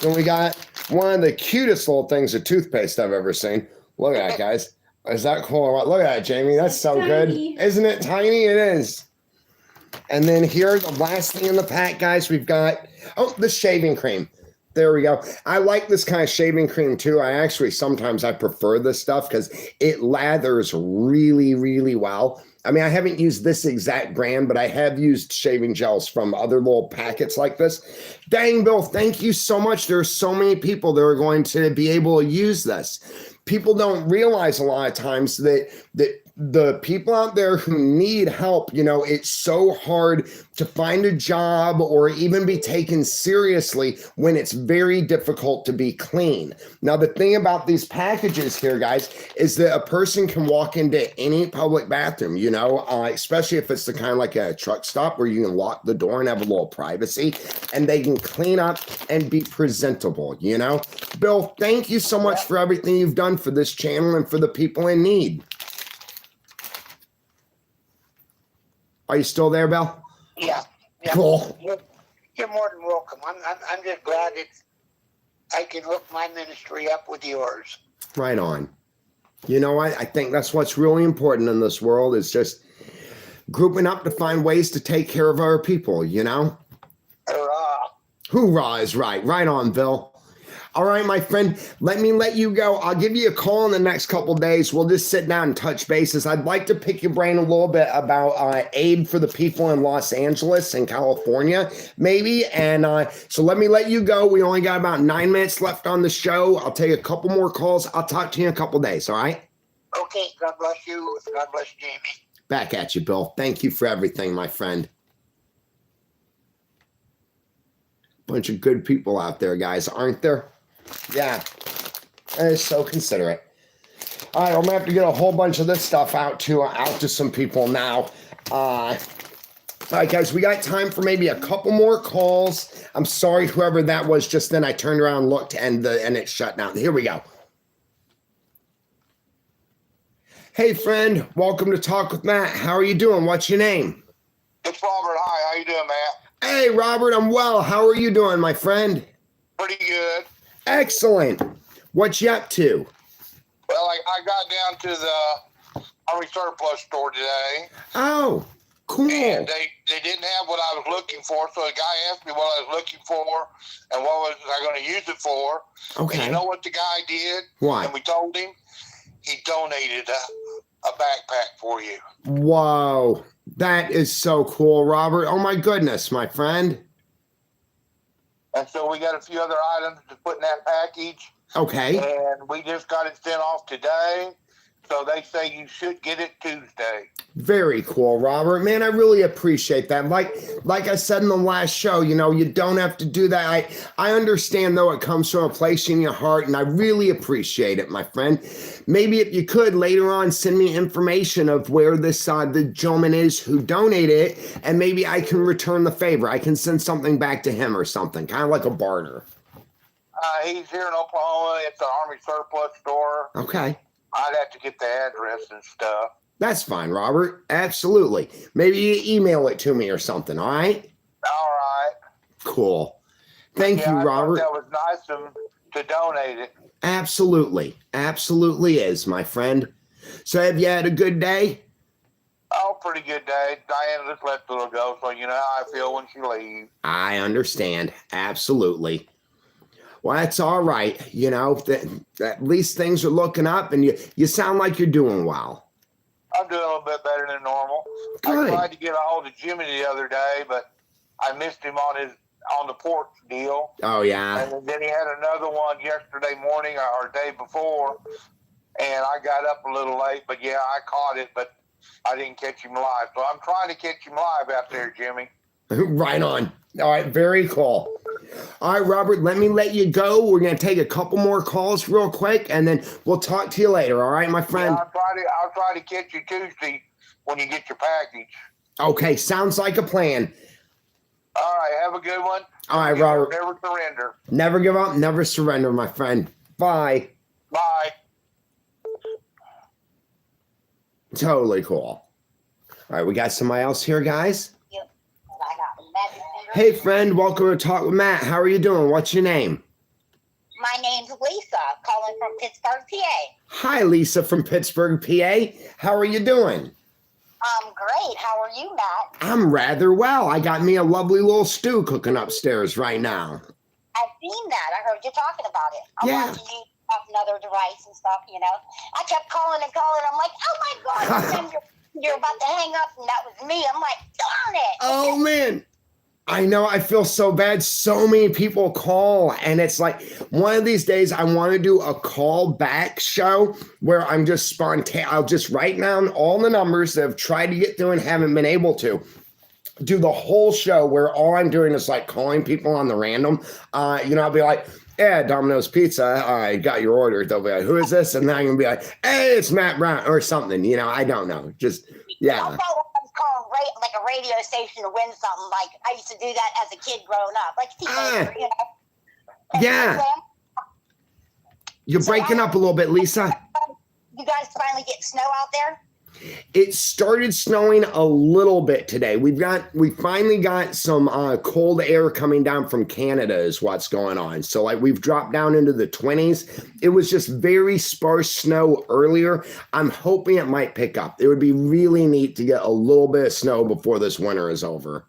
S1: Then we got one of the cutest little things of toothpaste I've ever seen. Look at that, guys. Is that cool? Look at that, Jamie. That's so
S3: tiny.
S1: good. Isn't it tiny? It is. And then here, the last thing in the pack, guys, we've got, the shaving cream. There we go. I like this kind of shaving cream too. Sometimes I prefer this stuff because it lathers really, really well. I mean, I haven't used this exact brand, but I have used shaving gels from other little packets like this. Dang, Bill, thank you so much. There are so many people that are going to be able to use this. People don't realize a lot of times that the people out there who need help, it's so hard to find a job or even be taken seriously when it's very difficult to be clean. Now, the thing about these packages here, guys, is that a person can walk into any public bathroom, especially if it's the kind of like a truck stop where you can lock the door and have a little privacy, and they can clean up and be presentable, Bill, thank you so much for everything you've done for this channel and for the people in need. Are you still there, Bill?
S8: Yeah.
S1: Cool.
S8: You're more than welcome. I'm just glad I can hook my ministry up with yours.
S1: Right on. You know what? I think that's what's really important in this world is just grouping up to find ways to take care of our people,
S8: Hurrah.
S1: Hoorah is right. Right on, Bill. All right, my friend, let me let you go. I'll give you a call in the next couple days. We'll just sit down and touch bases. I'd like to pick your brain a little bit about aid for the people in Los Angeles and California, maybe. And so let me let you go. We only got about 9 minutes left on the show. I'll take a couple more calls. I'll talk to you in a couple days, all right?
S8: Okay, God bless you. God bless Jamie.
S1: Back at you, Bill. Thank you for everything, my friend. Bunch of good people out there, guys, aren't there? Yeah, that is so considerate. All right, I'm gonna have to get a whole bunch of this stuff out to some people now. All right, guys, we got time for maybe a couple more calls. I'm sorry, whoever that was just then. I turned around, looked, and it shut down. Here we go. Hey, friend, welcome to Talk with Matt. How are you doing? What's your name?
S2: It's Robert. Hi, how you doing, Matt?
S1: Hey, Robert, I'm well. How are you doing, my friend?
S2: Pretty good.
S1: Excellent. What you up to?
S2: Well, I got down to the Army surplus store today.
S1: Oh, cool.
S2: And they didn't have what I was looking for, so the guy asked me what I was looking for and what was I going to use it for.
S1: Okay.
S2: And you know what the guy did?
S1: What?
S2: And we told him he donated a backpack for you.
S1: Whoa. That is so cool, Robert. Oh, my goodness, my friend.
S2: And so we got a few other items to put in that package.
S1: Okay.
S2: And we just got it sent off today. So they say you should get it Tuesday.
S1: Very cool, Robert. Man, I really appreciate that. Like I said in the last show, you don't have to do that. I understand, though, it comes from a place in your heart, and I really appreciate it, my friend. Maybe if you could, later on, send me information of where this the gentleman is who donated it, and maybe I can return the favor. I can send something back to him or something, kind of like a barter.
S2: He's here in Oklahoma. It's an Army surplus store.
S1: Okay.
S2: I'd have to get the address and stuff.
S1: That's fine, Robert. Absolutely. Maybe you email it to me or something, all right?
S8: All right.
S1: Cool. Thank you,
S8: I thought
S1: Robert.
S8: that was nice of him to donate it.
S1: Absolutely. Absolutely is, my friend. So have you had a good day?
S8: Oh, pretty good day. Diana just let the little go, so you know how I feel when she leaves.
S1: I understand. Absolutely. Well, that's all right. You know, at least things are looking up and you sound like you're doing well.
S8: I'm doing a little bit better than normal.
S1: Good.
S8: I tried to get a hold of Jimmy the other day, but I missed him on the porch deal.
S1: Oh, yeah.
S8: And then he had another one yesterday morning or day before, and I got up a little late, but yeah, I caught it, but I didn't catch him live. So I'm trying to catch him live out there, Jimmy.
S1: Right on. All right, very cool. All right, Robert, let you go. We're going to take a couple more calls real quick, and then we'll talk to you later. All right, my friend?
S8: Yeah, I'll try to catch you Tuesday when you get your package.
S1: Okay, sounds like a plan.
S8: All right, have a good one.
S1: All right, Robert.
S8: Never surrender.
S1: Never give up, never surrender, my friend. Bye.
S8: Bye.
S1: Totally cool. All right, we got somebody else here, guys. Hey, friend, welcome to Talk with Matt. How are you doing? What's your name?
S6: My name's Lisa, calling from Pittsburgh, PA.
S1: Hi, Lisa from Pittsburgh, PA. How are you doing?
S6: I'm great. How are you, Matt?
S1: I'm rather well. I got me a lovely little stew cooking upstairs right now.
S6: I've seen that. I heard you talking about it. I'm
S1: Yeah.
S6: watching you off another device and stuff, you know. I kept calling and calling. I'm like, oh my God, and then you're about to hang up, and that was me. I'm like, darn it.
S1: Oh, man. I know. I feel so bad. So many people call, and it's like one of these days I want to do a call back show where I'm just spontaneous. I'll just write down all the numbers that I've tried to get through and haven't been able to. Do the whole show where all I'm doing is like calling people on the random. I'll be like, yeah, Domino's Pizza. I got your order. They'll be like, who is this? And then I'm going to be like, hey, it's Matt Brown or something. I don't know. Just, yeah.
S6: I felt like I was calling like a radio station to win something. Like I used to do that as a kid growing up. Like teenager, you know. And
S1: Yeah. You're breaking up a little bit, Lisa.
S6: You guys finally get snow out there?
S1: It started snowing a little bit today. We finally got some cold air coming down from Canada is what's going on. So like we've dropped down into the 20s. It was just very sparse snow earlier. I'm hoping it might pick up. It would be really neat to get a little bit of snow before this winter is over.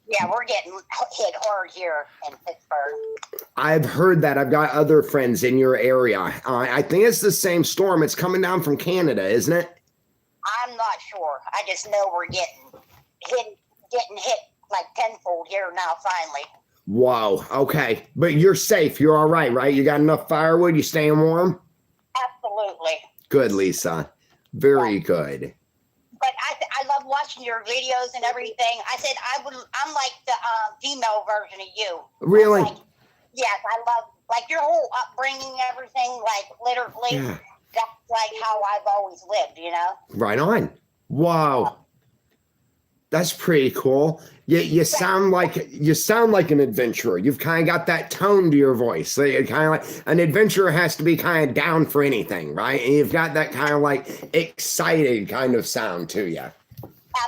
S6: Yeah, we're getting hit hard here in Pittsburgh.
S1: I've heard that. I've got other friends in your area. I think it's the same storm. It's coming down from Canada, isn't it?
S6: I'm not sure. I just know we're getting hit like tenfold here now, finally.
S1: Whoa. Okay. But you're safe. You're all right, right? You got enough firewood? You staying warm?
S6: Absolutely.
S1: Good, Lisa. Very good.
S6: But I love watching your videos and everything. I said I'm like the female version of you.
S1: Really?
S6: Yes, I love like your whole upbringing, everything. Like literally,
S1: Yeah.
S6: That's like how I've always lived. You know.
S1: Right on. Wow. That's pretty cool. You sound like an adventurer. You've kind of got that tone to your voice. So you're kind of like an adventurer has to be kind of down for anything, right? And you've got that kind of like excited kind of sound to you.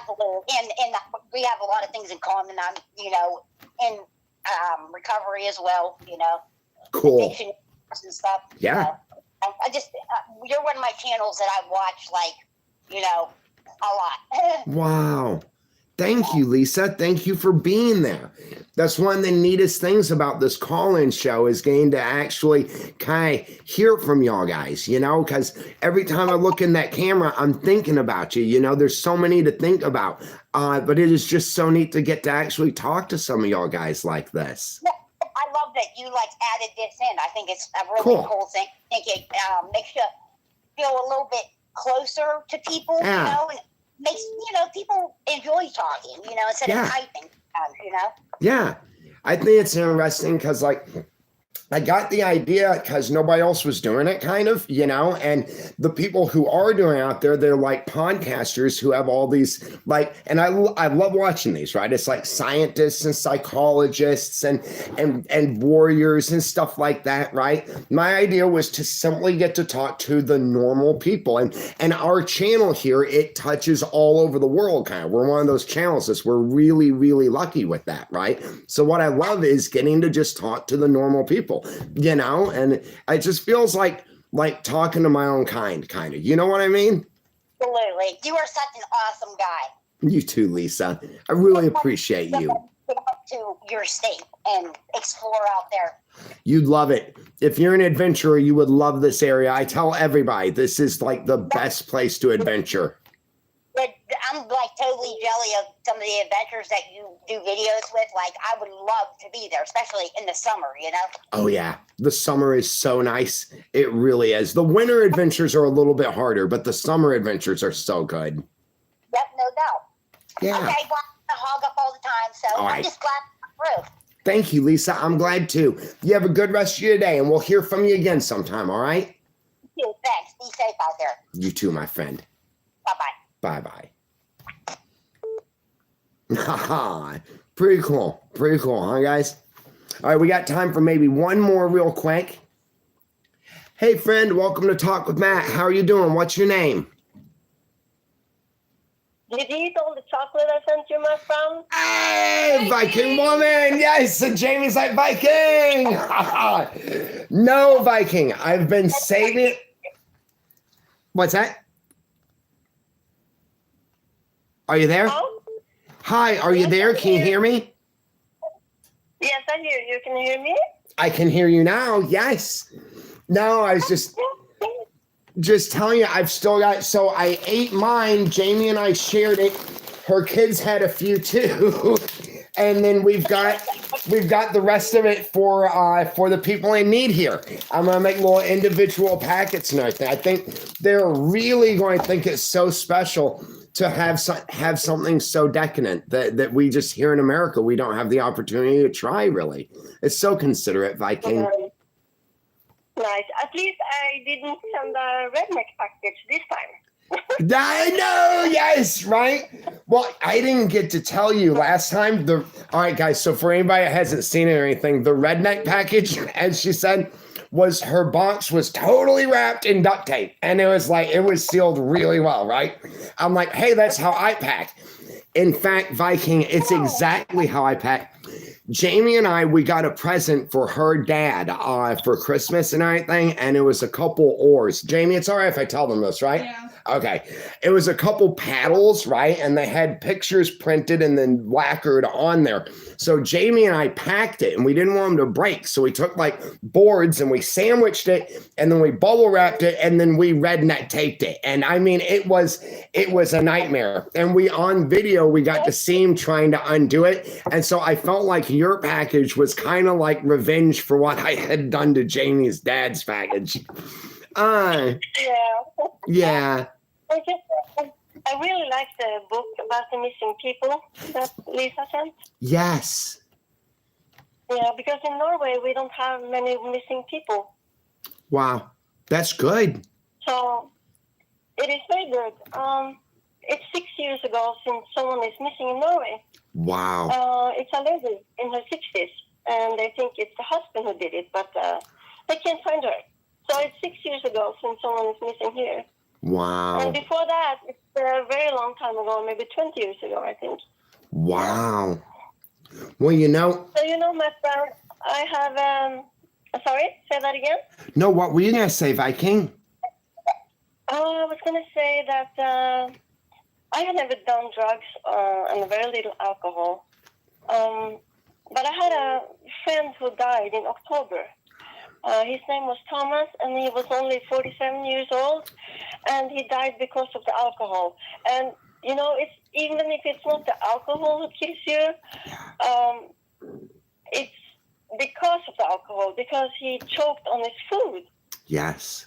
S6: Absolutely, and we have a lot of things in common. I'm, in recovery as well.
S1: Cool.
S6: Addiction and stuff.
S1: Yeah.
S6: I just you're one of my channels that I watch a lot.
S1: Wow. Thank you, Lisa. Thank you for being there. That's one of the neatest things about this call-in show is getting to actually kind of hear from y'all guys, because every time I look in that camera, I'm thinking about you. There's so many to think about. But it is just so neat to get to actually talk to some of y'all guys like this.
S6: I love that you added this in. I think it's a really cool thing. I think it makes you feel a little bit closer to people,
S1: Yeah.
S6: and makes people enjoy talking, instead
S1: Yeah.
S6: of typing,
S1: Yeah, I think it's interesting because I got the idea because nobody else was doing it, kind of, and the people who are doing it out there, they're like podcasters who have all these and I love watching these, right? It's like scientists and psychologists and warriors and stuff like that, right? My idea was to simply get to talk to the normal people, and our channel here, it touches all over the world, kind of. We're one of those channels that we're really, really lucky with that, right? So what I love is getting to just talk to the normal people. And it just feels like talking to my own kind of, you know what I mean?
S6: Absolutely. You are such an awesome guy.
S1: You too, Lisa. I really appreciate you.
S6: Get up to your state and explore out there.
S1: You'd love it. If you're an adventurer, you would love this area. I tell everybody this is like the best place to adventure.
S6: But I'm like totally jelly of some of the adventures that you do videos with. Like, I would love to be there, especially in the summer,
S1: Oh, yeah. The summer is so nice. It really is. The winter adventures are a little bit harder, but the summer adventures are so good.
S6: Yep, no doubt.
S1: Yeah.
S6: Okay, well, I hog up all the time, so
S1: All right.
S6: I'm just glad I'm through.
S1: Thank you, Lisa. I'm glad too. You have a good rest of your day, and we'll hear from you again sometime, all right?
S6: You, thanks. Be safe out there.
S1: You too, my friend.
S6: Bye-bye.
S1: Bye-bye. Pretty cool, huh, guys? All right, we got time for maybe one more real quick. Hey, friend, welcome to Talk with Matt. How are you doing? What's your name?
S9: Did you eat all the chocolate I sent you, my friend?
S1: Hey, Viking woman! Yes, and Jamie's like, Viking! No, Viking. I've been saving. What's that? Are you there?
S9: Oh?
S1: Hi, are you there? Can you hear me?
S9: Yes, I hear you. Can you hear me?
S1: I can hear you now. Yes. No, I was just telling you, I've still got, so I ate mine. Jamie and I shared it. Her kids had a few too. And then we've got the rest of it for the people in need here. I'm gonna make little individual packets and everything. I think they're really going to think it's so special to have something so decadent that we just here in America, we don't have the opportunity to try, really. It's so considerate, Viking.
S9: Nice. At least I didn't send a redneck package this time.
S1: I know, yes, right? Well, I didn't get to tell you last time. All right, guys, so for anybody that hasn't seen it or anything, the redneck package, as she said, was her box was totally wrapped in duct tape. And it was sealed really well, right? I'm like, hey, that's how I pack. In fact, Viking, it's exactly how I pack. Jamie and I, we got a present for her dad for Christmas and everything, and it was a couple oars. Jamie, it's all right if I tell them this, right?
S3: Yeah.
S1: Okay. It was a couple paddles, right? And they had pictures printed and then lacquered on there. So Jamie and I packed it, and we didn't want them to break. So we took like boards and we sandwiched it, and then we bubble wrapped it, and then we redneck taped it. And I mean, it was a nightmare. And we on video, we got to see him trying to undo it. And so I felt like your package was kind of like revenge for what I had done to Jamie's dad's package. Yeah.
S9: I really like the book about the missing people that Lisa sent.
S1: Yes.
S9: Yeah, because in Norway we don't have many missing people.
S1: Wow. That's good.
S9: So it is very good. It's 6 years ago since someone is missing in Norway.
S1: Wow.
S9: It's a lady in her 60s, and they think it's the husband who did it, but they can't find her. So it's 6 years ago since someone is missing here.
S1: Wow.
S9: And before that, it's a very long time ago, maybe 20 years ago, I think.
S1: Wow. Well,
S9: So, my friend, I have, sorry, say that again?
S1: No, what were you going to say, Viking?
S9: I was going to say that I had never done drugs and very little alcohol. But I had a friend who died in October. His name was Thomas, and he was only 47 years old, and he died because of the alcohol. And, it's even if it's not the alcohol who kills you, it's because of the alcohol, because he choked on his food.
S1: Yes.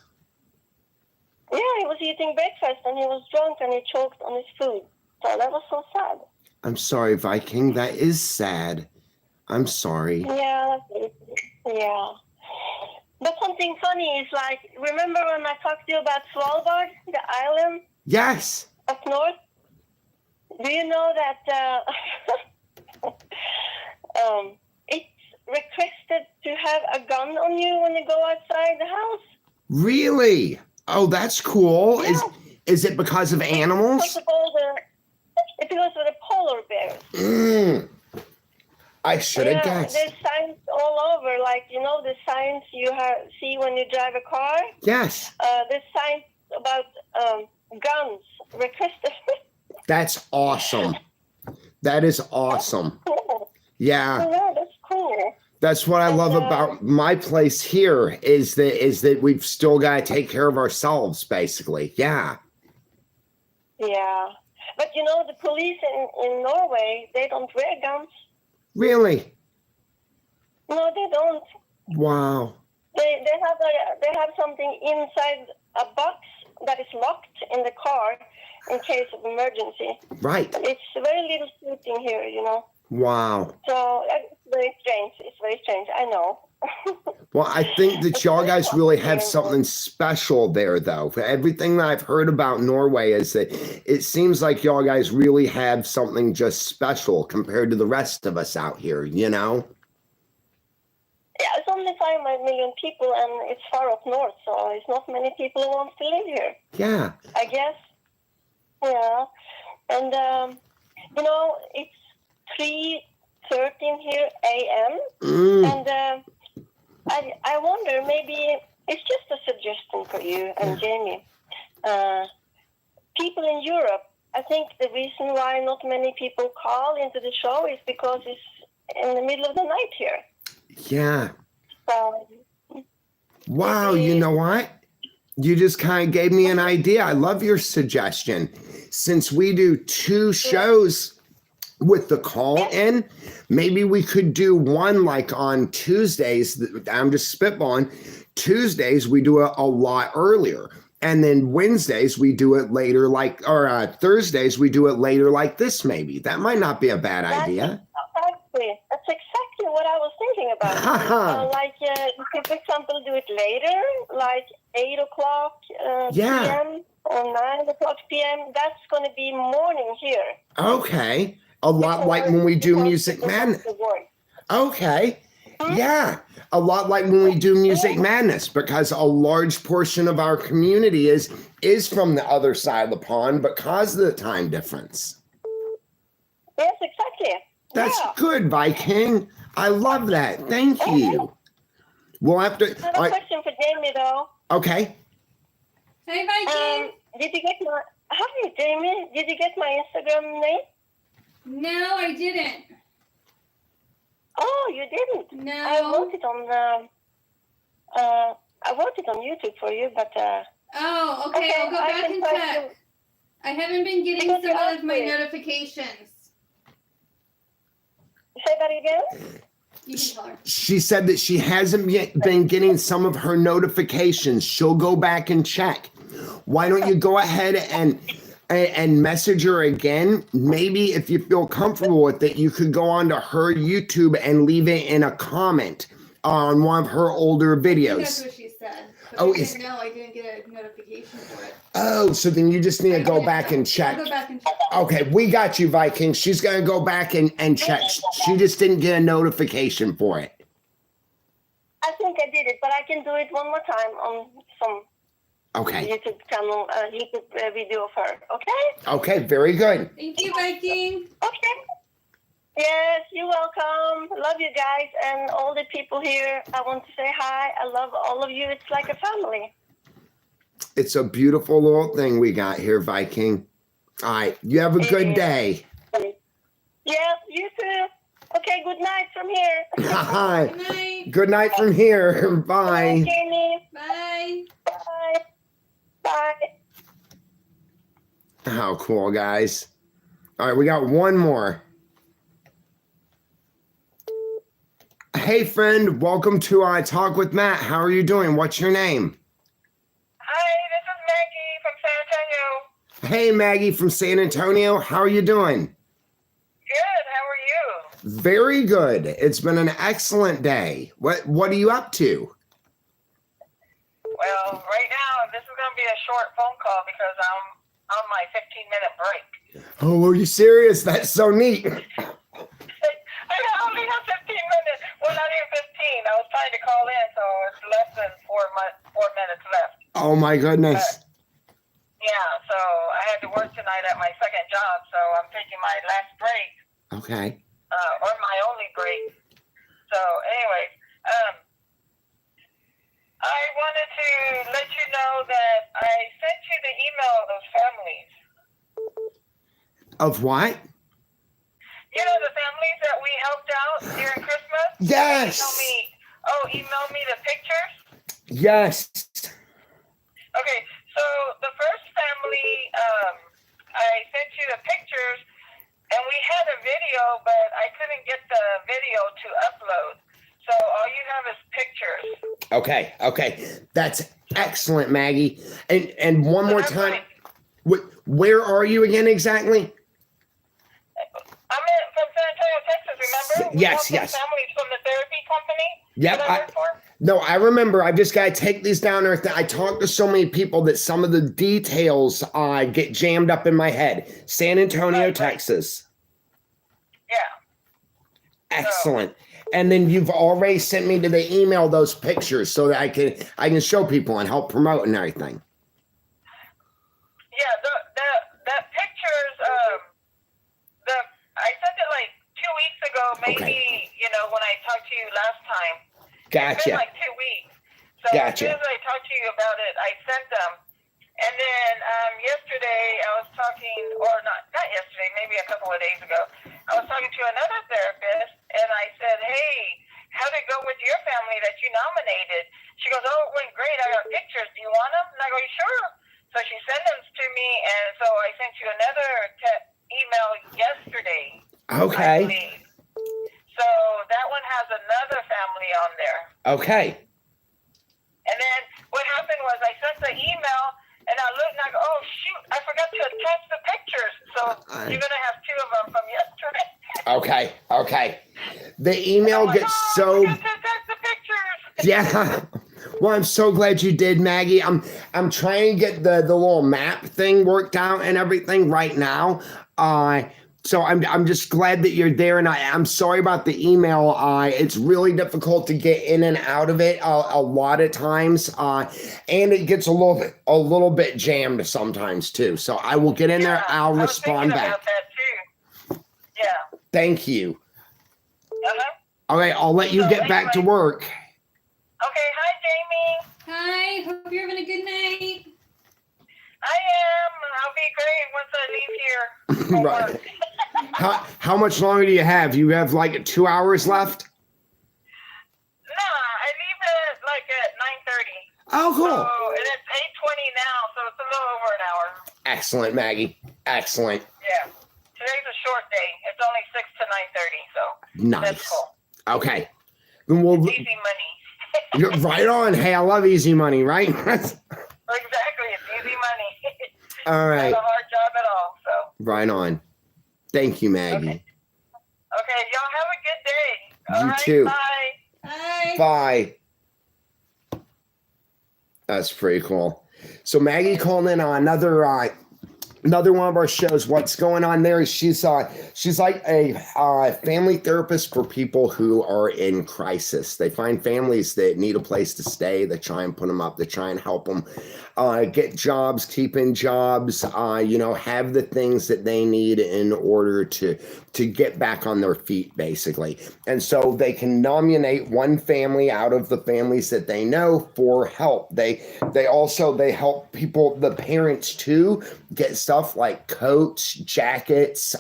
S9: Yeah, he was eating breakfast, and he was drunk, and he choked on his food. So that was so sad.
S1: I'm sorry, Viking. That is sad. I'm sorry.
S9: Yeah. But something funny is like, remember when I talked to you about Svalbard, the island
S1: Yes.
S9: up north? Do you know that it's requested to have a gun on you when you go outside the house?
S1: Really? Oh, that's cool.
S9: Yeah.
S1: Is it because of animals?
S9: It's because of the polar bears.
S1: I should have
S9: Yeah,
S1: guessed.
S9: there's signs all over, like, you know, the signs you see when you drive a car.
S1: Yes.
S9: There's signs about guns requested.
S1: That's awesome. That is awesome.
S9: Cool.
S1: Yeah.
S9: Yeah, that's cool.
S1: That's what I love about my place here is that we've still got to take care of ourselves, basically. Yeah.
S9: Yeah. But, you know, the police in Norway, they don't wear guns.
S1: Really?
S9: No, they don't.
S1: Wow.
S9: They have something inside a box that is locked in the car in case of emergency.
S1: Right.
S9: It's very little shooting here, you know.
S1: Wow.
S9: So it's very strange. It's very strange. I know.
S1: Well, I think that y'all guys really have something special there, though. For everything that I've heard about Norway is that it seems like y'all guys really have something just special compared to the rest of us out here, you know?
S9: Yeah, it's only 5 million people, and it's far up north, so it's not many people who want to live here.
S1: Yeah.
S9: I guess. Yeah. And, you know, it's 3:13 here a.m. And I wonder, maybe it's just a suggestion for you and Jamie. People in Europe, I think the reason why not many people call into the show is because it's in the middle of the night here.
S1: Yeah.
S9: So,
S1: wow, you know what? You just kind of gave me an idea. I love your suggestion. Since we do 2 shows with the call in, maybe we could do one like on Tuesdays. I'm just spitballing. Tuesdays we do it a lot earlier, and then Wednesdays we do it later, like, or Thursdays we do it later, like this. Maybe that might not be a bad idea.
S9: That's exactly what I was thinking about. Like, if you, for example, do it later, like 8 o'clock p.m. or 9 o'clock p.m. That's going to be morning here.
S1: Okay. A lot like when we do Music Madness. Okay. Yeah. A lot like when we do Music Madness, because a large portion of our community is from the other side of the pond because of the time difference.
S9: Yes, exactly.
S1: That's good, Viking. I love that. Thank you. We'll have to.
S9: I have a question for Jamie, though.
S1: Okay.
S3: Hey, Viking.
S9: Did you get my? Hi, Jamie. Did you get my Instagram name?
S3: No, I didn't.
S9: Oh, you didn't?
S3: No.
S9: I wrote it on. I wrote it on YouTube for you, but.
S3: Oh, okay. I'll go back and check. I haven't been getting some of my notifications.
S9: Say that again?
S3: You can tell her.
S1: She said that she hasn't been getting some of her notifications. She'll go back and check. Why don't you go ahead and message her again? Maybe if you feel comfortable with it, you could go onto her YouTube and leave it in a comment on one of her older videos.
S3: That's what she said. But
S1: Oh,
S3: I didn't get a notification for it.
S1: Oh, so then you just need to go back and check.
S3: I'll go back and check.
S1: Okay, we got you, Viking. She's going to go back and check. She just didn't get a notification for it.
S9: I think I did it, but I can do it one more time on some YouTube channel, YouTube video of her. Okay?
S1: Okay, very good.
S3: Thank you, Viking.
S9: Okay. Yes, you're welcome. Love you guys and all the people here. I want to say hi. I love all of you. It's like a family.
S1: It's a beautiful little thing we got here, Viking. All right, you have a good day.
S9: Yes, you too. Okay, good night from here.
S1: Hi.
S3: Good night.
S1: Good night from here. Bye.
S9: Bye, Jamie.
S3: Bye.
S9: Bye. Bye.
S1: How cool, guys. All right, we got one more. Hey, friend. Welcome to Talk with Matt. How are you doing? What's your name?
S10: Hi, this is Maggie from San Antonio.
S1: Hey, Maggie from San Antonio. How are you doing?
S10: Good. How are you?
S1: Very good. It's been an excellent day. What are you up to?
S10: Well, right now, this is going to be a short phone call because I'm on my 15-minute break.
S1: Oh, are you serious? That's so neat.
S10: I only have 15 minutes. Well, not even 15. I was trying to call in, so it's less than 4 minutes left.
S1: Oh, my goodness.
S10: Yeah, so I had to work tonight at my second job, so I'm taking my last break.
S1: Okay.
S10: Or my only break. So, anyway, I wanted to let you know that I sent you the email of those families.
S1: Of what?
S10: You know, the families that we helped out during Christmas?
S1: Yes.
S10: Email me the pictures?
S1: Yes.
S10: Okay, so the first family, I sent you the pictures, and we had a video, but I couldn't get the video to upload. So all you have is pictures.
S1: Okay. That's excellent, Maggie. And one more time, where are you again exactly?
S10: I'm from San Antonio, Texas, remember?
S1: Yes.
S10: Families from the therapy company.
S1: Yep. I remember. I just got to take these down there. I talked to so many people that some of the details get jammed up in my head. San Antonio, Texas.
S10: Yeah.
S1: Excellent. And then you've already sent me to the email those pictures so that I can show people and help promote and everything.
S10: Yeah, the pictures, I sent it like 2 weeks ago, maybe, when I talked to you last time.
S1: Gotcha.
S10: It's been like 2 weeks. So as soon as I talked to you about it, I sent them. And then yesterday I was talking, or not yesterday, maybe a couple of days ago, I was talking to another therapist, and I said, hey, how'd it go with your family that you nominated? She goes, oh, it went great. I got pictures. Do you want them? And I go, sure. So she sent them to me, and so I sent you another email yesterday.
S1: Okay.
S10: So that one has another family on there.
S1: Okay.
S10: And then what happened was I sent the email, and I looked and I go, oh, shoot, I forgot to attach the pictures. So you're going to have 2 of them from yesterday.
S1: Okay. The email gets so...
S10: I forgot to attach the pictures.
S1: Yeah. Well, I'm so glad you did, Maggie. I'm trying to get the little map thing worked out and everything right now. So I'm just glad that you're there, and I'm sorry about the email. It's really difficult to get in and out of it a lot of times, and it gets a little bit jammed sometimes too. So I will get in there. I'll respond back.
S10: About that too. Yeah.
S1: Thank you.
S10: Uh-huh.
S1: All right, I'll let you get back to work.
S10: Okay. Hi, Jamie.
S3: Hi. Hope you're having a good night.
S10: I am. I'll be great once I leave here.
S1: Right. How much longer do you have? You have like 2 hours left?
S10: No, I leave at 9:30.
S1: Oh, cool.
S10: So, and it's 8:20 now, so it's a little over an hour.
S1: Excellent, Maggie. Excellent.
S10: Yeah. Today's a short day. It's only 6 to 9:30, so
S1: Nice.
S10: that's cool.
S1: Okay. Then we'll,
S10: It's easy money.
S1: you're right on. Hey, I love easy money, right?
S10: Exactly. It's easy money.
S1: All right.
S10: Not a hard job at all, so.
S1: Right on. Thank you, Maggie.
S10: Okay, y'all have a good day. All
S1: You
S10: right,
S1: too.
S10: Bye.
S1: Bye. That's pretty cool. So Maggie called in on another one of our shows. What's going on there is she's like a family therapist for people who are in crisis. They find families that need a place to stay. They try and put them up. They try and help them get jobs, keep in jobs, have the things that they need in order to get back on their feet, basically. And so they can nominate one family out of the families that they know for help. They help people, the parents too, get stuff like coats, jackets,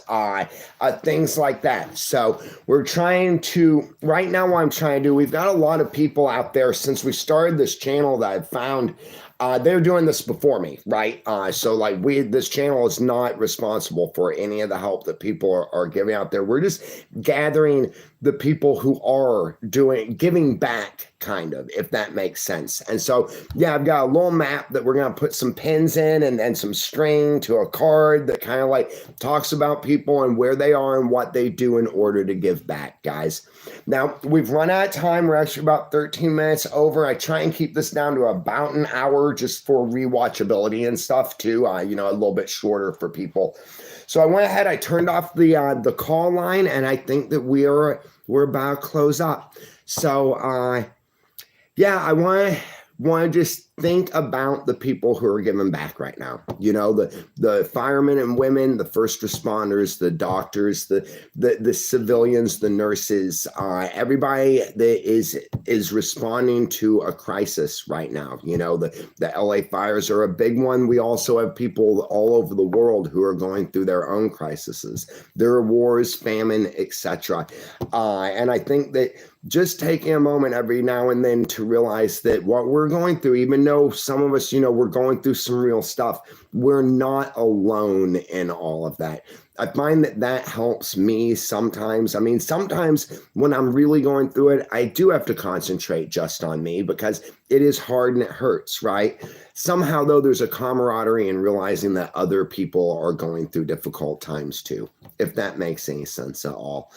S1: things like that. So we're trying to, right now what I'm trying to do, we've got a lot of people out there since we started this channel that I've found, they're doing this before me, right? So like this channel is not responsible for any of the help that people are giving out there. We're just gathering the people who are giving back, kind of, if that makes sense. And so, yeah, I've got a little map that we're going to put some pins in and some string to a card that kind of like talks about people and where they are and what they do in order to give back, guys. Now, we've run out of time. We're actually about 13 minutes over. I try and keep this down to about an hour just for rewatchability and stuff too, you know, a little bit shorter for people. So I went ahead, I turned off the call line, and I think that we're about to close up. So yeah, I want to just think about the people who are giving back right now. You know, the firemen and women, the first responders, the doctors, the civilians, the nurses, everybody that is responding to a crisis right now. You know, the LA fires are a big one. We also have people all over the world who are going through their own crises. There are wars, famine, etc. And I think that just taking a moment every now and then to realize that what we're going through, even though some of us, you know, we're going through some real stuff, we're not alone in all of that. I find that helps me sometimes. I mean, sometimes when I'm really going through it, I do have to concentrate just on me because it is hard and it hurts, right? Somehow, though, there's a camaraderie in realizing that other people are going through difficult times too, if that makes any sense at all.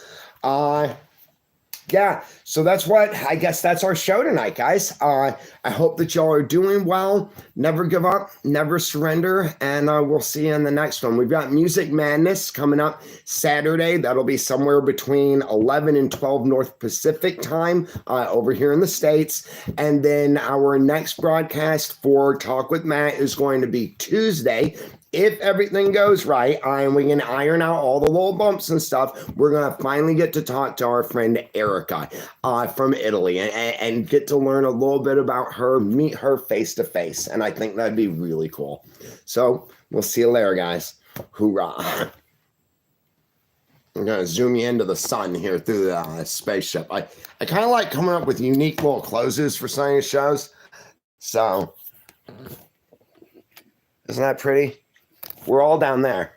S1: Yeah, so that's I guess that's our show tonight, guys. I hope that y'all are doing well. Never give up, never surrender, and we'll see you in the next one. We've got Music Madness coming up Saturday. That'll be somewhere between 11 and 12 North Pacific time over here in the States. And then our next broadcast for Talk with Matt is going to be Tuesday. If everything goes right, and we can iron out all the little bumps and stuff, we're going to finally get to talk to our friend Erica from Italy and get to learn a little bit about her, meet her face to face. And I think that'd be really cool. So we'll see you later, guys. Hoorah. I'm going to zoom you into the sun here through the spaceship. I kind of like coming up with unique little closes for some of these shows. So, isn't that pretty? We're all down there.